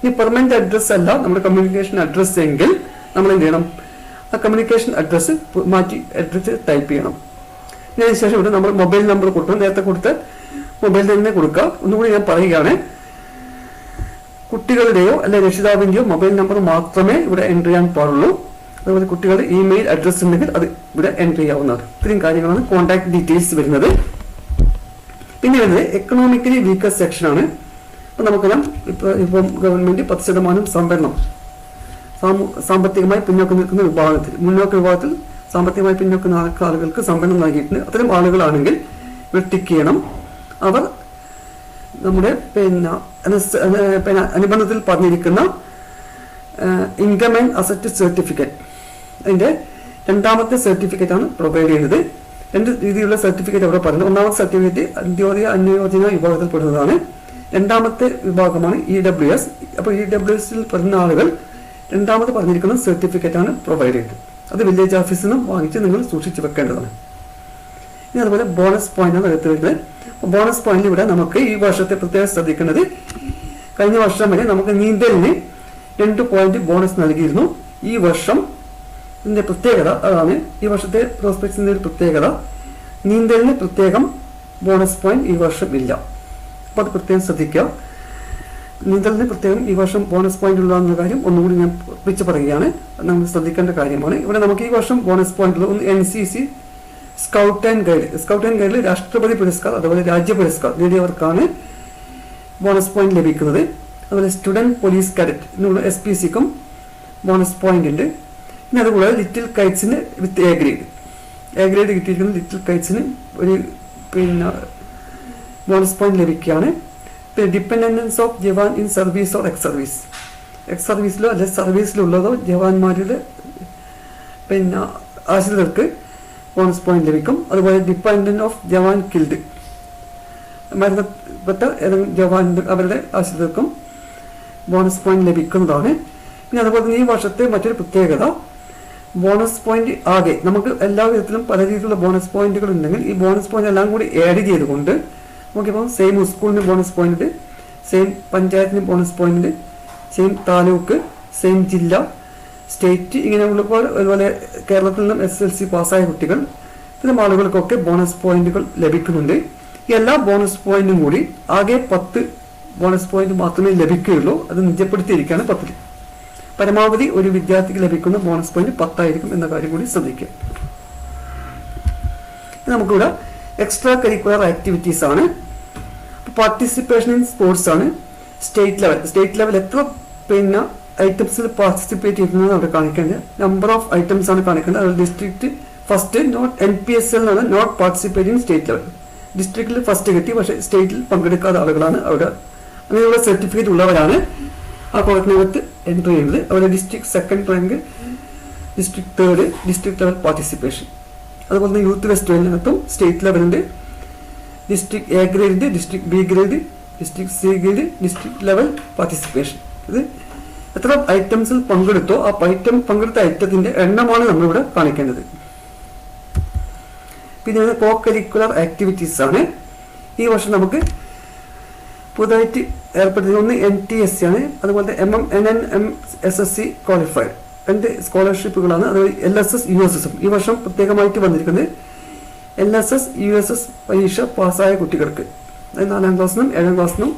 ഈ പെർമനന്റ് അഡ്രസ് അല്ല നമ്മുടെ കമ്മ്യൂണിക്കേഷൻ അഡ്രസ് എങ്കിൽ നമ്മൾ എന്ത് ചെയ്യണം, ആ കമ്മ്യൂണിക്കേഷൻ അഡ്രസ്സ് മാറ്റി അഡ്രസ് ടൈപ്പ് ചെയ്യണം. അതിനുശേഷം ഇവിടെ നമ്മൾ മൊബൈൽ നമ്പർ കൊടുക്കണം. നേരത്തെ കൊടുത്ത മൊബൈൽ തന്നെ കൊടുക്കുക. ഒന്നുകൂടി ഞാൻ പറയുകയാണ്, കുട്ടികളുടെയോ അല്ലെ രക്ഷിതാവിന്റെയോ മൊബൈൽ നമ്പർ മാത്രമേ ഇവിടെ എൻ്റർ ചെയ്യാൻ പാടുള്ളൂ. അതുപോലെ കുട്ടികളുടെ ഇമെയിൽ അഡ്രസ് ഉണ്ടെങ്കിൽ അത് ഇവിടെ എൻ്റർ ചെയ്യാവുന്നതാണ്. ഇത്രയും കാര്യങ്ങളാണ് കോൺടാക്ട് ഡീറ്റെയിൽസ് വരുന്നത്. പിന്നെ വരുന്നത് എക്കണോമിക്കലി വീക്കർ സെക്ഷനാണ്. അപ്പം നമുക്കെല്ലാം ഇപ്പം ഗവൺമെന്റ് 10% സംവരണം സാമ്പത്തികമായി പിന്നോക്കം നിൽക്കുന്ന വിഭാഗത്തിൽ, മുന്നോക്ക വിഭാഗത്തിൽ സാമ്പത്തികമായി പിന്നോക്കം നിൽക്കുന്ന ആളുകൾക്ക് സംവരണം നൽകിയിട്ടുണ്ട്. അത്തരം ആളുകളാണെങ്കിൽ ഇവിടെ ടിക്ക് ചെയ്യണം. അവർ നമ്മുടെ പിന്നെ അനുബന്ധത്തിൽ പറഞ്ഞിരിക്കുന്ന ഇൻകം ആൻഡ് അസറ്റ് സർട്ടിഫിക്കറ്റ് അതിന്റെ രണ്ടാമത്തെ സർട്ടിഫിക്കറ്റ് ആണ് പ്രൊവൈഡ് ചെയ്യുന്നത്. രണ്ട് രീതിയിലുള്ള സർട്ടിഫിക്കറ്റ് അവിടെ പറയുന്നത്. ഒന്നാമത്തെ സർട്ടിഫിക്കറ്റ് അന്ത്യോദയ അന്യോജന വിഭാഗത്തിൽപ്പെടുന്നതാണ്. രണ്ടാമത്തെ വിഭാഗമാണ് EWS. അപ്പോൾ EWSൽ പെടുന്ന ആളുകൾ രണ്ടാമത് പറഞ്ഞിരിക്കുന്ന സർട്ടിഫിക്കറ്റ് ആണ് പ്രൊവൈഡ് ചെയ്യുന്നത്. അത് വില്ലേജ് ഓഫീസിൽ നിന്നും വാങ്ങിച്ച് നിങ്ങൾ സൂക്ഷിച്ചു വെക്കേണ്ടതാണ്. ഇനി അതുപോലെ ബോണസ് പോയിന്റ് ആണ് എടുത്തു വരുന്നത്. ബോണസ് പോയിന്റ് ഇവിടെ നമുക്ക് ഈ വർഷത്തെ പ്രത്യേകം ശ്രദ്ധിക്കേണ്ടത്, കഴിഞ്ഞ വർഷം വരെ നമുക്ക് നീന്തലിന് 2 പോയിന്റ് ബോണസ് നൽകിയിരുന്നു. ഈ വർഷം ഇതിന്റെ പ്രത്യേകത അതാണ്, ഈ വർഷത്തെ പ്രോസ്പെക്ട്സിന്റെ ഒരു പ്രത്യേകത, നീന്തലിന് പ്രത്യേകം ബോണസ് പോയിന്റ് ഈ വർഷം ഇല്ല. അപ്പോൾ അത് പ്രത്യേകം ശ്രദ്ധിക്കുക. നീന്തലിന് പ്രത്യേകം ഈ വർഷം ബോണസ് പോയിന്റ് ഉള്ള കാര്യം ഒന്നുകൂടി ഞാൻ വെച്ച് പറയുകയാണ്. നമ്മൾ ശ്രദ്ധിക്കേണ്ട കാര്യമാണ്. ഇവിടെ നമുക്ക് ഈ വർഷം ബോണസ് പോയിന്റ് ഉള്ളത് ഒന്ന് NCC സ്കൗട്ട് ആൻഡ് ഗൈഡിൽ രാഷ്ട്രപതി പുരസ്കാർ അതുപോലെ രാജ്യ പുരസ്കാർ നേടിയവർക്കാണ് ബോണസ് പോയിന്റ് ലഭിക്കുന്നത്. അതുപോലെ സ്റ്റുഡന്റ് പോലീസ് കാഡറ്റ് എന്നുള്ള SPCക്കും ബോണസ് പോയിന്റ് ഉണ്ട്. പിന്നെ അതുപോലെ ലിറ്റിൽ കൈറ്റ്സിന് വിത്ത് എ ഗ്രേഡ് കിട്ടിയിരിക്കുന്ന ലിറ്റിൽ കൈറ്റ്സിന് ഒരു പിന്നെ ബോണസ് പോയിന്റ് ലഭിക്കുകയാണ്. പിന്നെ dependents of jawan in service or ex സർവീസിലോ അല്ലെ സർവീസിലുള്ളതോ ജവാന്മാരുടെ പിന്നെ ആശ്രിതർക്ക് ബോണസ് പോയിന്റ് ലഭിക്കും. അതുപോലെ ഡിപ്പെൻഡന്റ് ഓഫ് ജവാൻ കിൽഡ് മരണപ്പെട്ട ഏതെങ്കിലും ജവാൻ അവരുടെ ആശ്രിതർക്കും ബോണസ് പോയിന്റ് ലഭിക്കുന്നതാണ്. പിന്നെ അതുപോലെ തന്നെ ഈ വർഷത്തെ മറ്റൊരു പ്രത്യേകത ബോണസ് പോയിന്റ് ആകെ നമുക്ക് എല്ലാ വിധത്തിലും പല രീതിയിലുള്ള ബോണസ് പോയിന്റുകൾ ഉണ്ടെങ്കിൽ ഈ ബോണസ് പോയിന്റ് എല്ലാം കൂടി ആഡ് ചെയ്തുകൊണ്ട് നമുക്കിപ്പോൾ സെയിം സ്കൂളിന് ബോണസ് പോയിന്റ്, സെയിം പഞ്ചായത്തിന് bonus point, same taluk, same ജില്ല, സ്റ്റേറ്റ് ഇങ്ങനെയുള്ളപ്പോൾ അതുപോലെ കേരളത്തിൽ നിന്നും SSLC പാസ്സായ കുട്ടികൾ ഇത്തരം ആളുകൾക്കൊക്കെ ബോണസ് പോയിന്റുകൾ ലഭിക്കുന്നുണ്ട്. ഈ എല്ലാ ബോണസ് പോയിന്റും കൂടി ആകെ 10 ബോണസ് പോയിന്റ് മാത്രമേ ലഭിക്കുകയുള്ളൂ. അത് നിജപ്പെടുത്തിയിരിക്കുകയാണ് 10. പരമാവധി ഒരു വിദ്യാർത്ഥിക്ക് ലഭിക്കുന്ന ബോണസ് പോയിന്റ് 10 ആയിരിക്കും എന്ന കാര്യം കൂടി ശ്രദ്ധിക്കുക. നമുക്കിവിടെ എക്സ്ട്രാ കരിക്കുലർ ആക്ടിവിറ്റീസ് ആണ്. പാർട്ടിസിപ്പേഷൻ ഇൻ സ്പോർട്സ് ആണ്. സ്റ്റേറ്റ് ലെവൽ എത്ര പിന്നെ ഐറ്റംസിൽ പാർട്ടിസിപ്പേറ്റ് ചെയ്യുന്നത് അവിടെ കാണിക്കേണ്ടത് നമ്പർ ഓഫ് ഐറ്റംസ് ആണ് കാണിക്കേണ്ടത്. അത് ഡിസ്ട്രിക്ട് ഫസ്റ്റ് NPSL എന്നാണ് നോട്ട് പാർട്ടിസിപ്പേറ്റിംഗ് സ്റ്റേറ്റ് ലെവൽ. ഡിസ്ട്രിക്റ്റിൽ ഫസ്റ്റ് കിട്ടി പക്ഷേ സ്റ്റേറ്റിൽ പങ്കെടുക്കാത്ത ആളുകളാണ് അവിടെ അങ്ങനെയുള്ള സർട്ടിഫിക്കറ്റ് ഉള്ളവരാണ് ആ കോളത്തിനകത്ത് എൻട്രി ചെയ്യുന്നത്. അതുപോലെ district second rank, district third, district level participation. അതുപോലെ തന്നെ യൂത്ത് ഫെസ്റ്റിവലിനകത്തും സ്റ്റേറ്റ് ലെവലിന്റെ district A grade, district B grade, district C grade, district level participation. ഇത് എത്ര ഐറ്റംസിൽ പങ്കെടുത്തോ ആ പങ്കെടുത്ത ഐറ്റത്തിന്റെ എണ്ണമാണ് നമ്മളിവിടെ കാണിക്കേണ്ടത്. പിന്നെ കോ കരിക്കുലർ ആക്ടിവിറ്റീസ് ആണ്. ഈ വർഷം നമുക്ക് പുതുതായിട്ട് ഏർപ്പെടുത്തിയത് ഒന്ന് NTSC ആണ്. അതുപോലെ NNMSSC ക്വാളിഫൈഡ് 2 സ്കോളർഷിപ്പുകളാണ്. അതുപോലെ LSS USS ഈ വർഷം പ്രത്യേകമായിട്ട് വന്നിരിക്കുന്നത് LSS USS പരീക്ഷ പാസ്സായ കുട്ടികൾക്ക് 4ാം ക്ലാസ്സിനും 7ാം ക്ലാസ്സിനും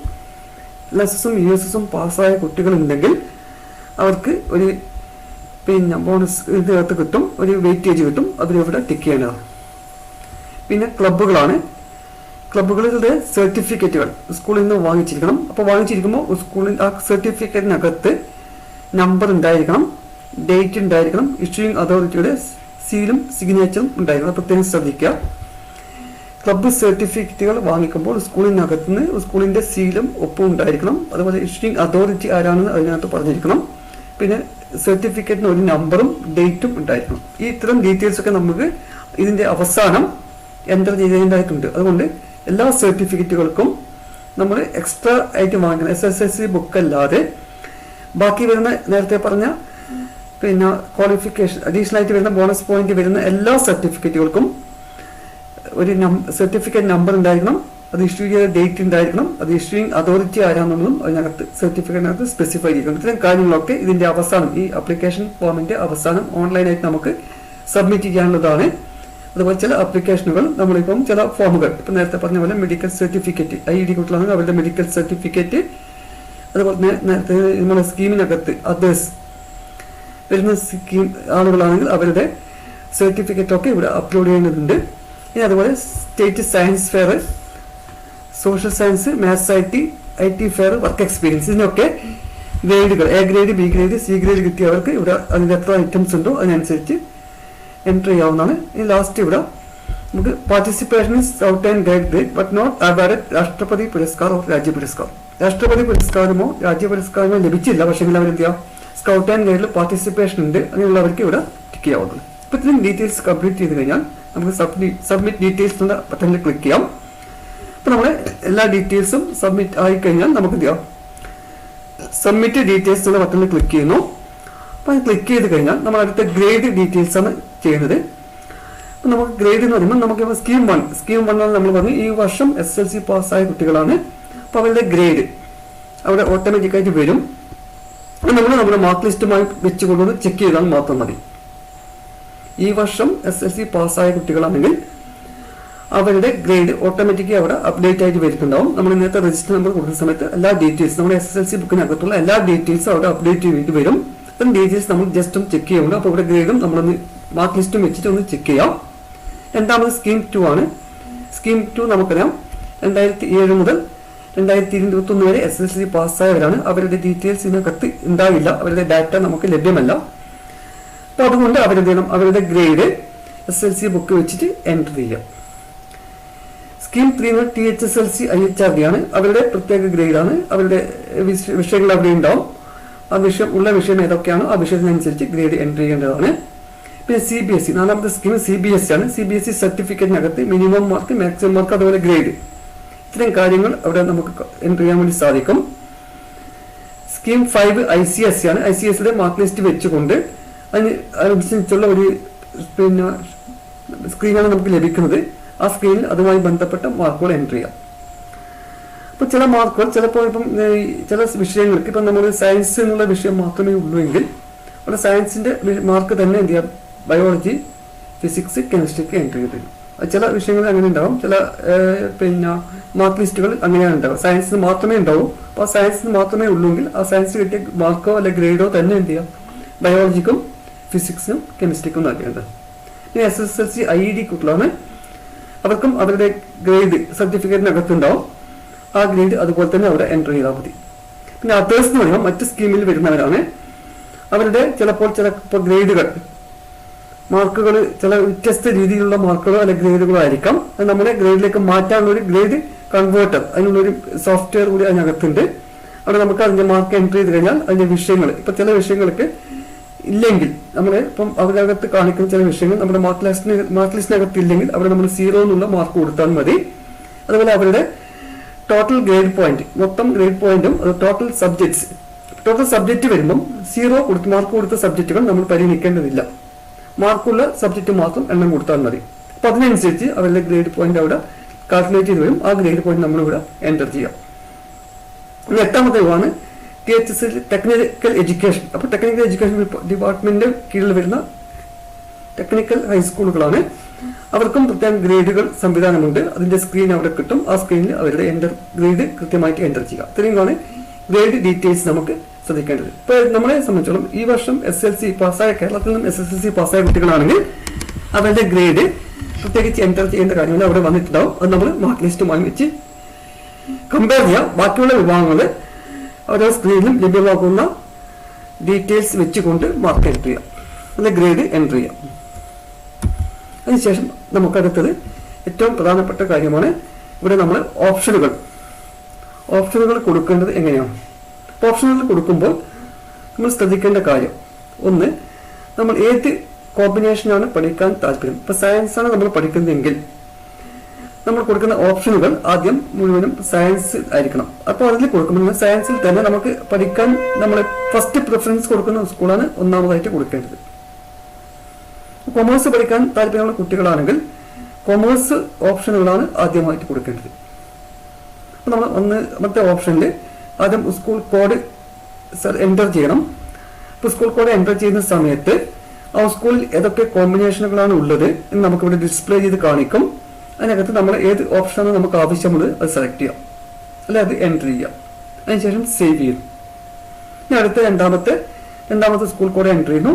LSSും USSും പാസ്സായ കുട്ടികളുണ്ടെങ്കിൽ അവർക്ക് ഒരു പിന്നെ ബോണസ് ഇതിനകത്ത് കിട്ടും, ഒരു വെയിറ്റേജ് കിട്ടും. അതിലിവിടെ ടിക്ക് ചെയ്യേണ്ടതാണ്. പിന്നെ ക്ലബ്ബുകളുടെ സർട്ടിഫിക്കറ്റുകൾ സ്കൂളിൽ നിന്ന് വാങ്ങിച്ചിരിക്കണം. അപ്പോൾ വാങ്ങിച്ചിരിക്കുമ്പോൾ സ്കൂളിൽ ആ സർട്ടിഫിക്കറ്റിനകത്ത് നമ്പർ ഉണ്ടായിരിക്കണം, ഡേറ്റ് ഉണ്ടായിരിക്കണം, ഇഷ്യൂയിങ് അതോറിറ്റിയുടെ സീലും സിഗ്നേച്ചറും ഉണ്ടായിരിക്കണം. പ്രത്യേകം ശ്രദ്ധിക്കുക. ക്ലബ്ബ് സർട്ടിഫിക്കറ്റുകൾ വാങ്ങിക്കുമ്പോൾ സ്കൂളിനകത്തുനിന്ന് സ്കൂളിന്റെ സീലും ഒപ്പും ഉണ്ടായിരിക്കണം. അതുപോലെ ഇഷ്യൂയിങ് അതോറിറ്റി ആരാണെന്ന് അതിനകത്ത് പറഞ്ഞിരിക്കണം. പിന്നെ സർട്ടിഫിക്കറ്റിന് ഒരു നമ്പറും ഡേറ്റും ഉണ്ടായിരിക്കണം. ഈ ഇത്തരം ഡീറ്റെയിൽസ് ഒക്കെ നമുക്ക് ഇതിന്റെ അവസാനം എൻ്റർ ചെയ്തേണ്ടതായിട്ടുണ്ട്. അതുകൊണ്ട് എല്ലാ സർട്ടിഫിക്കറ്റുകൾക്കും നമ്മൾ എക്സ്ട്രാ ആയിട്ട് വാങ്ങിക്കണം. SSLC ബുക്ക് അല്ലാതെ ബാക്കി വരുന്ന നേരത്തെ പറഞ്ഞ പിന്നെ ക്വാളിഫിക്കേഷൻ അഡീഷണൽ ആയിട്ട് വരുന്ന ബോണസ് പോയിന്റ് വരുന്ന എല്ലാ സർട്ടിഫിക്കറ്റുകൾക്കും ഒരു സർട്ടിഫിക്കറ്റ് നമ്പർ ഉണ്ടായിരിക്കണം, അത് ഇഷ്യൂ ചെയ്ത ഡേറ്റ് ഉണ്ടായിരിക്കണം, അത് ഇഷ്യൂയിങ് അതോറിറ്റി ആരാണെന്നതും അതിനകത്ത് സർട്ടിഫിക്കറ്റിനകത്ത് സ്പെസിഫൈ ചെയ്തിട്ടുണ്ട്. ഇത്തരം കാര്യങ്ങളൊക്കെ ഇതിന്റെ അവസാനം ഈ ആപ്ലിക്കേഷൻ ഫോമിന്റെ അവസാനം ഓൺലൈനായിട്ട് നമുക്ക് സബ്മിറ്റ് ചെയ്യാനുള്ളതാണ്. അതുപോലെ ചില ആപ്ലിക്കേഷനുകൾ നമ്മളിപ്പം ചില ഫോമുകൾ ഇപ്പം നേരത്തെ പറഞ്ഞ പോലെ മെഡിക്കൽ സർട്ടിഫിക്കറ്റ് IED കുട്ടികളാണെങ്കിൽ അവരുടെ മെഡിക്കൽ സർട്ടിഫിക്കറ്റ്, അതുപോലെ തന്നെ നേരത്തെ നമ്മുടെ സ്കീമിനകത്ത് അതേഴ്സ് വരുന്ന സ്കീം ആളുകളാണെങ്കിൽ അവരുടെ സർട്ടിഫിക്കറ്റ് ഒക്കെ ഇവിടെ അപ്ലോഡ് ചെയ്യേണ്ടതുണ്ട്. ഇനി അതുപോലെ state science fair, social science, maths IT fair, work experience ഇതിനൊക്കെ ഗ്രേഡുകൾ A grade, B grade, C grade കിട്ടിയവർക്ക് ഇവിടെ അതിൻ്റെ എത്ര ഐറ്റംസ് ഉണ്ടോ അതിനനുസരിച്ച് എൻട്രി ചെയ്യാവുന്നതാണ്. ഇനി ലാസ്റ്റ് ഇവിടെ നമുക്ക് participation in scout and guide grade but not awarded Rashtrapati Puraskar or രാജ്യ പുരസ്കാർ. രാഷ്ട്രപതി പുരസ്കാരമോ രാജ്യ പുരസ്കാരമോ ലഭിച്ചില്ല, പക്ഷേ അവരെന്ത് ചെയ്യാം സ്കൗട്ട് ആൻഡ് ഗൈഡിൽ പാർട്ടിസിപ്പേഷൻ ഉണ്ട്, അങ്ങനെയുള്ളവർക്ക് ഇവിടെ ടിക്ക് ചെയ്യാവുന്നതാണ്. ഇപ്പം ഇത്രയും ഡീറ്റെയിൽസ് കംപ്ലീറ്റ് ചെയ്ത് കഴിഞ്ഞാൽ നമുക്ക് സബ്മിറ്റ് ഡീറ്റെയിൽസ് എന്ന ബട്ടണിൽ ക്ലിക്ക് ചെയ്യാം. അപ്പം നമ്മുടെ എല്ലാ ഡീറ്റെയിൽസും സബ്മിറ്റ് ആയി കഴിഞ്ഞാൽ നമുക്ക് എന്ത് ചെയ്യാം സബ്മിറ്റ് ഡീറ്റെയിൽസ് എന്ന ബട്ടണിൽ ക്ലിക്ക് ചെയ്യുന്നു. അപ്പം അത് ക്ലിക്ക് ചെയ്ത് കഴിഞ്ഞാൽ നമ്മൾ അടുത്ത ഗ്രേഡ് ഡീറ്റെയിൽസ് ആണ് ചെയ്യുന്നത്. അപ്പം നമുക്ക് ഗ്രേഡ് എന്ന് പറയുമ്പോൾ നമുക്ക് സ്കീം 1 നമ്മൾ പറഞ്ഞു ഈ വർഷം SSLC പാസ്സായ കുട്ടികളാണ്. അപ്പോൾ അവരുടെ ഗ്രേഡ് അവിടെ ഓട്ടോമാറ്റിക്കായിട്ട് വരും. നമ്മൾ നമ്മുടെ മാർക്ക് ലിസ്റ്റുമായി വെച്ച് കൊണ്ടുവന്ന് ചെക്ക് ചെയ്താൽ മാത്രം മതി. ഈ വർഷം SSLC പാസ്സായ കുട്ടികളാണെങ്കിൽ അവരുടെ ഗ്രേഡ് ഓട്ടോമാറ്റിക്കലി അവിടെ അപ്ഡേറ്റ് ആയിട്ട് വരുന്നുണ്ടാവും. നമ്മൾ ഇന്നത്തെ രജിസ്റ്റർ നമ്പർ കൊടുക്കുന്ന സമയത്ത് എല്ലാ ഡീറ്റെയിൽസ് നമ്മുടെ SSLC ബുക്കിനകത്തുള്ള എല്ലാ ഡീറ്റെയിൽസും അവിടെ അപ്ഡേറ്റ് ചെയ്തിട്ട് വരും. ഇപ്പം ഡീറ്റെയിൽസ് നമ്മൾ ജസ്റ്റ് ഒന്ന് ചെക്ക് ചെയ്യുന്നുണ്ട്. അപ്പോൾ ഇവിടെ ഗ്രേഡും നമ്മളൊന്ന് മാർക്ക് ലിസ്റ്റും വെച്ചിട്ട് ഒന്ന് ചെക്ക് ചെയ്യാം. രണ്ടാമത് സ്കീം 2 ആണ്. സ്കീം 2 നമുക്കറിയാം 2007 മുതൽ 2021 വരെ SSLC പാസ്സായവരാണ്. അവരുടെ ഡീറ്റെയിൽസ് ഇതിനകത്ത് ഉണ്ടാവില്ല, അവരുടെ ഡാറ്റ നമുക്ക് ലഭ്യമല്ല. അപ്പോൾ അതുകൊണ്ട് അവരുടെ ഗ്രേഡ് SSLC ബുക്ക് വെച്ചിട്ട് എൻറ്റർ ചെയ്യാം. സ്കീം 3 THSLC IHRD ആണ്. അവരുടെ പ്രത്യേക ഗ്രേഡാണ്. അവരുടെ വിഷയങ്ങൾ അവിടെ ഉണ്ടാവും. ആ വിഷയം ഏതൊക്കെയാണോ ആ വിഷയത്തിനനുസരിച്ച് ഗ്രേഡ് എൻറ്റർ ചെയ്യേണ്ടതാണ്. പിന്നെ CBSE, നാലാമത്തെ സ്കീം CBSE ആണ്. CBSE സർട്ടിഫിക്കറ്റിനകത്ത് മിനിമം മാർക്ക്, മാക്സിമം മാർക്ക്, അതുപോലെ ഗ്രേഡ്, ഇത്രയും കാര്യങ്ങൾ അവിടെ നമുക്ക് എൻറ്റർ ചെയ്യാൻ വേണ്ടി സാധിക്കും. സ്കീം 5 ICSE ആണ്. ICSEയുടെ മാർക്ക് ലിസ്റ്റ് വെച്ചുകൊണ്ട് അതിനനുസരിച്ചുള്ള ഒരു സ്ക്രീനാണ് നമുക്ക് ലഭിക്കുന്നത്. ആ സ്ക്രീനിൽ അതുമായി ബന്ധപ്പെട്ട മാർക്കുകൾ എൻറ്റർ ചെയ്യാം. അപ്പോൾ ചില മാർക്കുകൾ ചിലപ്പോൾ ചില വിഷയങ്ങൾക്ക് നമ്മൾ സയൻസ് എന്നുള്ള വിഷയം മാത്രമേ ഉള്ളൂ എങ്കിൽ അവിടെ സയൻസിന്റെ മാർക്ക് തന്നെ എന്ത് ചെയ്യാം, ബയോളജി, ഫിസിക്സ്, കെമിസ്ട്രിക്ക് എൻട്രി ചെയ്ത് തരും. ചില വിഷയങ്ങൾ അങ്ങനെ ഉണ്ടാവും. ചില മാർക്ക് ലിസ്റ്റുകൾ അങ്ങനെയാണ് ഉണ്ടാവും. സയൻസിന് മാത്രമേ ഉണ്ടാവൂ. അപ്പോൾ ആ സയൻസിന് മാത്രമേ ഉള്ളൂങ്കിൽ ആ സയൻസിന് കിട്ടിയ മാർക്കോ അല്ലെ ഗ്രേഡോ തന്നെ എന്ത് ചെയ്യാം, ബയോളജിക്കും ഫിസിക്സിനും കെമിസ്ട്രിക്കും നൽകേണ്ടത്. പിന്നെ SSLC IED കുട്ടികളാണ്. അവർക്കും അവരുടെ ഗ്രേഡ് സർട്ടിഫിക്കറ്റിനകത്തുണ്ടാവും. ആ ഗ്രേഡ് അതുപോലെ തന്നെ അവിടെ എൻറ്റർ ചെയ്താൽ മതി. പിന്നെ അതേഴ്സ് എന്ന് പറയുമ്പോൾ മറ്റ് സ്കീമിൽ വരുന്നവരാണ്. അവരുടെ ചിലപ്പോൾ ഗ്രേഡുകൾ, മാർക്കുകൾ ചില വ്യത്യസ്ത രീതിയിലുള്ള മാർക്കുകളോ അല്ലെങ്കിൽ ഗ്രേഡുകളോ ആയിരിക്കാം. അത് നമ്മുടെ ഗ്രേഡിലേക്ക് മാറ്റാനുള്ള ഒരു ഗ്രേഡ് കൺവേർട്ടർ, അതിനുള്ളൊരു സോഫ്റ്റ്വെയർ കൂടി അതിനകത്തുണ്ട്. അവിടെ നമുക്ക് അതിന്റെ മാർക്ക് എൻറ്റർ ചെയ്ത് കഴിഞ്ഞാൽ അതിന്റെ വിഷയങ്ങൾ, ഇപ്പൊ ചില വിഷയങ്ങൾക്ക് ഇല്ലെങ്കിൽ നമ്മൾ ഇപ്പം അതിനകത്ത് കാണിക്കുന്ന ചില വിഷയങ്ങൾ നമ്മുടെ മാർക്ക് ലിസ്റ്റിനകത്ത് ഇല്ലെങ്കിൽ അവിടെ നമ്മൾ 0 എന്നുള്ള മാർക്ക് കൊടുത്താൽ മതി. അതുപോലെ അവരുടെ ടോട്ടൽ ഗ്രേഡ് പോയിന്റ്, മൊത്തം ഗ്രേഡ് പോയിന്റും അത് ടോട്ടൽ സബ്ജക്റ്റ് വരുമ്പം 0 മാർക്ക് കൊടുത്ത സബ്ജക്റ്റുകൾ നമ്മൾ പരിഗണിക്കേണ്ടതില്ല. മാർക്കുള്ള സബ്ജക്റ്റ് മാത്രം എണ്ണം കൊടുത്താൽ മതി. അപ്പൊ അതിനനുസരിച്ച് അവരുടെ ഗ്രേഡ് പോയിന്റ് അവിടെ കാൽക്കുലേറ്റ് ചെയ്ത് വരും. ആ ഗ്രേഡ് പോയിന്റ് നമ്മളിവിടെ എൻറ്റർ ചെയ്യാം. ഇനി 8ാമത്തെ ആണ് THSL ടെക്നിക്കൽ എഡ്യൂക്കേഷൻ. അപ്പോൾ ടെക്നിക്കൽ എഡ്യൂക്കേഷൻ ഡിപ്പാർട്ട്മെന്റിന്റെ കീഴിൽ വരുന്ന ടെക്നിക്കൽ ഹൈസ്കൂളുകളാണ്. അവർക്കും പ്രത്യേക ഗ്രേഡുകൾ സംവിധാനമുണ്ട്. അതിന്റെ സ്ക്രീൻ അവിടെ കിട്ടും. ആ സ്ക്രീനിൽ അവരുടെ ഗ്രേഡ് കൃത്യമായിട്ട് എൻറ്റർ ചെയ്യുക. ഇത്രയുമാണ് ഗ്രേഡ് ഡീറ്റെയിൽസ് നമുക്ക് ശ്രദ്ധിക്കേണ്ടത്. ഇപ്പൊ നമ്മളെ സംബന്ധിച്ചോളം ഈ വർഷം കേരളത്തിൽ നിന്നും SSLC പാസ്സായ കുട്ടികളാണെങ്കിൽ അവരുടെ ഗ്രേഡ് പ്രത്യേകിച്ച് എൻറ്റർ ചെയ്യേണ്ട കാര്യങ്ങൾ അവിടെ വന്നിട്ടുണ്ടാവും. അത് നമ്മൾ മാർക്ക് ലിസ്റ്റുമായി വെച്ച് കമ്പയർ ചെയ്യാം. ബാക്കിയുള്ള വിഭാഗങ്ങൾ ഓരോ സ്ക്രീനിലും ലഭ്യമാക്കുന്ന ഡീറ്റെയിൽസ് വെച്ചുകൊണ്ട് മാർക്ക് എൻറ്റർ ചെയ്യാം, അല്ലെ ഗ്രേഡ് എൻറ്റർ ചെയ്യാം. അതിനുശേഷം നമുക്കടുത്തത് ഏറ്റവും പ്രധാനപ്പെട്ട കാര്യമാണ് ഇവിടെ നമ്മൾ ഓപ്ഷനുകൾ കൊടുക്കേണ്ടത് എങ്ങനെയാണ്. ഓപ്ഷനുകൾ കൊടുക്കുമ്പോൾ നമ്മൾ ശ്രദ്ധിക്കേണ്ട കാര്യം, ഒന്ന്, നമ്മൾ ഏത് കോമ്പിനേഷനാണ് പഠിക്കാൻ താല്പര്യം. ഇപ്പൊ സയൻസ് ആണ് നമ്മൾ പഠിക്കുന്നതെങ്കിൽ നമ്മൾ കൊടുക്കുന്ന ഓപ്ഷനുകൾ ആദ്യം മുഴുവനും സയൻസ് ആയിരിക്കണം. അപ്പോൾ അതിൽ കൊടുക്കുമ്പോൾ സയൻസിൽ തന്നെ നമുക്ക് പഠിക്കാൻ നമ്മൾ ഫസ്റ്റ് പ്രിഫറൻസ് കൊടുക്കുന്ന സ്കൂളാണ് ഒന്നാമതായിട്ട് കൊടുക്കേണ്ടത്. കൊമേഴ്സ് പഠിക്കാൻ താല്പര്യമുള്ള കുട്ടികളാണെങ്കിൽ കൊമേഴ്സ് ഓപ്ഷനുകളാണ് ആദ്യമായിട്ട് കൊടുക്കേണ്ടത്. അപ്പോൾ നമ്മൾ ഒന്നാമത്തെ ഓപ്ഷനിൽ ആദ്യം സ്കൂൾ കോഡ് എൻറ്റർ ചെയ്യണം. ഇപ്പോൾ സ്കൂൾ കോഡ് എൻറ്റർ ചെയ്യുന്ന സമയത്ത് ആ സ്കൂളിൽ ഏതൊക്കെ കോമ്പിനേഷനുകളാണ് ഉള്ളത് എന്ന് നമുക്കിവിടെ ഡിസ്പ്ലേ ചെയ്ത് കാണിക്കും. അതിനകത്ത് നമ്മൾ ഏത് ഓപ്ഷനാണ് നമുക്ക് ആവശ്യമുള്ളത് അത് സെലക്ട് ചെയ്യാം, അല്ലെ അത് എൻറ്റർ ചെയ്യാം. അതിനുശേഷം സേവ് ചെയ്യും. ഇനി അടുത്ത രണ്ടാമത്തെ സ്കൂൾ കോഡ് എൻറ്റർ ചെയ്യുന്നു.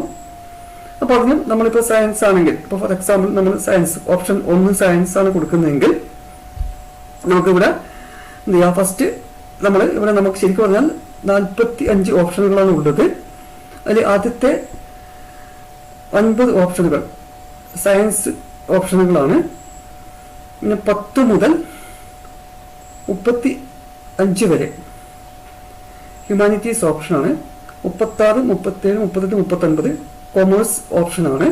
അപ്പോൾ അതിനും നമ്മളിപ്പോൾ സയൻസ് ആണെങ്കിൽ, ഇപ്പോൾ ഫോർ എക്സാമ്പിൾ നമ്മൾ സയൻസ് ഓപ്ഷൻ 1 സയൻസ് ആണ് കൊടുക്കുന്നതെങ്കിൽ നമുക്കിവിടെ എന്ത് ചെയ്യാം, ഫസ്റ്റ് ഇവിടെ നമുക്ക് ശരിക്കും പറഞ്ഞാൽ 45 ഓപ്ഷനുകളാണ് ഉള്ളത്. അതിൽ ആദ്യത്തെ 9 ഓപ്ഷനുകൾ സയൻസ് ഓപ്ഷനുകളാണ്. പിന്നെ 10 മുതൽ 35 വരെ ഹ്യൂമാനിറ്റീസ് ഓപ്ഷനാണ്. 36, 37, 38, 39 കൊമേഴ്സ് ഓപ്ഷനാണ്.